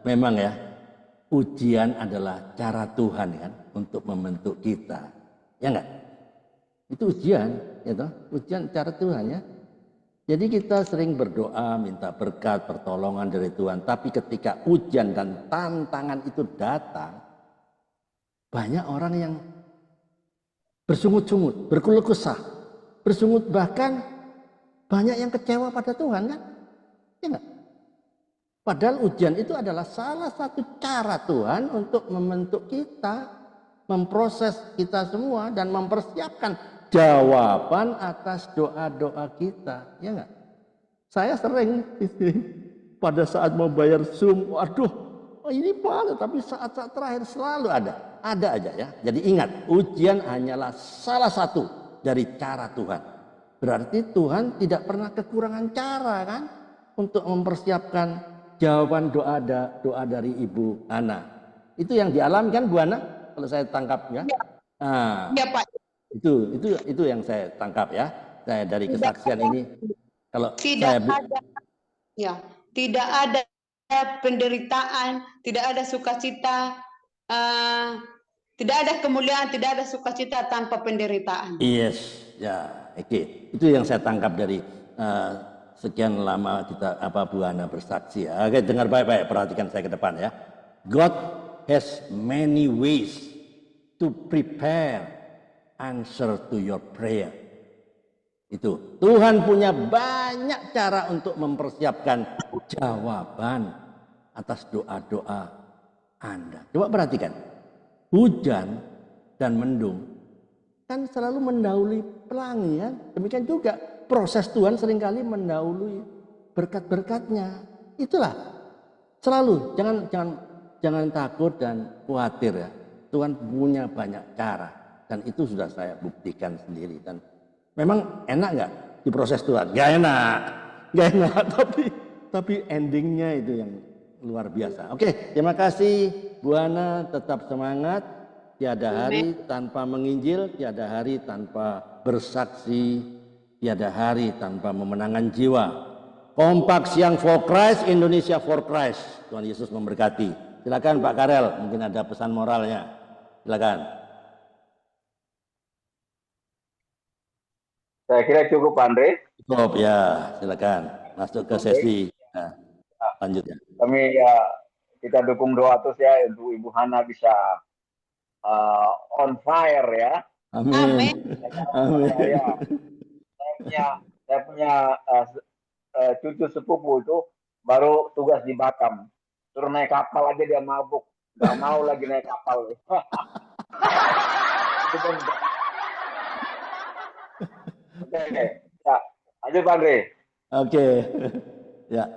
memang ya, ujian adalah cara Tuhan kan untuk membentuk kita. Ya enggak? Itu ujian, ya toh? Ujian cara Tuhan ya. Jadi kita sering berdoa, minta berkat, pertolongan dari Tuhan. Tapi ketika ujian dan tantangan itu datang, banyak orang yang bersungut-sungut, berkeluh kesah, bersungut, bahkan banyak yang kecewa pada Tuhan kan? Ya enggak? Padahal ujian itu adalah salah satu cara Tuhan untuk membentuk kita, memproses kita semua dan mempersiapkan jawaban atas doa-doa kita, ya enggak? Saya sering pada saat mau bayar Zoom, waduh, ini paling, tapi saat-saat terakhir selalu ada aja ya. Jadi ingat, ujian hanyalah salah satu dari cara Tuhan. Berarti Tuhan tidak pernah kekurangan cara kan untuk mempersiapkan jawaban doa dari Ibu Hana. Itu yang dialami kan Bu Hana, kalau saya tangkap ya. Ya Pak. Itu yang saya tangkap ya. Saya dari kesaksian ini, kalau tidak ada penderitaan, tidak ada sukacita, tidak ada kemuliaan, tidak ada sukacita tanpa penderitaan. Yes, ya, oke. Itu yang saya tangkap dari sekian lama kita Bu Hana bersaksi ya. Oke, dengar baik-baik, perhatikan saya ke depan ya. God has many ways to prepare answer to your prayer. Itu Tuhan punya banyak cara untuk mempersiapkan jawaban atas doa-doa Anda. Coba perhatikan, hujan dan mendung kan selalu mendahului pelangi kan? Demikian juga proses Tuhan seringkali mendahului berkat-berkatnya. Itulah selalu, jangan takut dan khawatir ya. Tuhan punya banyak cara. Dan itu sudah saya buktikan sendiri. Dan memang enak nggak diproses Tuhan? Nggak enak, tapi endingnya itu yang luar biasa. Oke, terima kasih Bu Hana, tetap semangat. Tiada hari tanpa menginjil, tiada hari tanpa bersaksi, tiada hari tanpa memenangkan jiwa. Kompak Siang for Christ, Indonesia for Christ. Tuhan Yesus memberkati. Silakan Pak Karel, mungkin ada pesan moralnya. Silakan. Saya kira cukup, Andre. Cukup ya, silakan masuk ke sesi lanjutnya. Kami ya kita dukung doa terus ya untuk Ibu Hana bisa on fire ya. Amin. Amin. Saya punya cucu sepupu itu baru tugas di Batam. Suruh naik kapal aja dia mabuk. Gak mau lagi naik kapal. Oke, ya. Lanjut Pak Andre. Oke. Ya.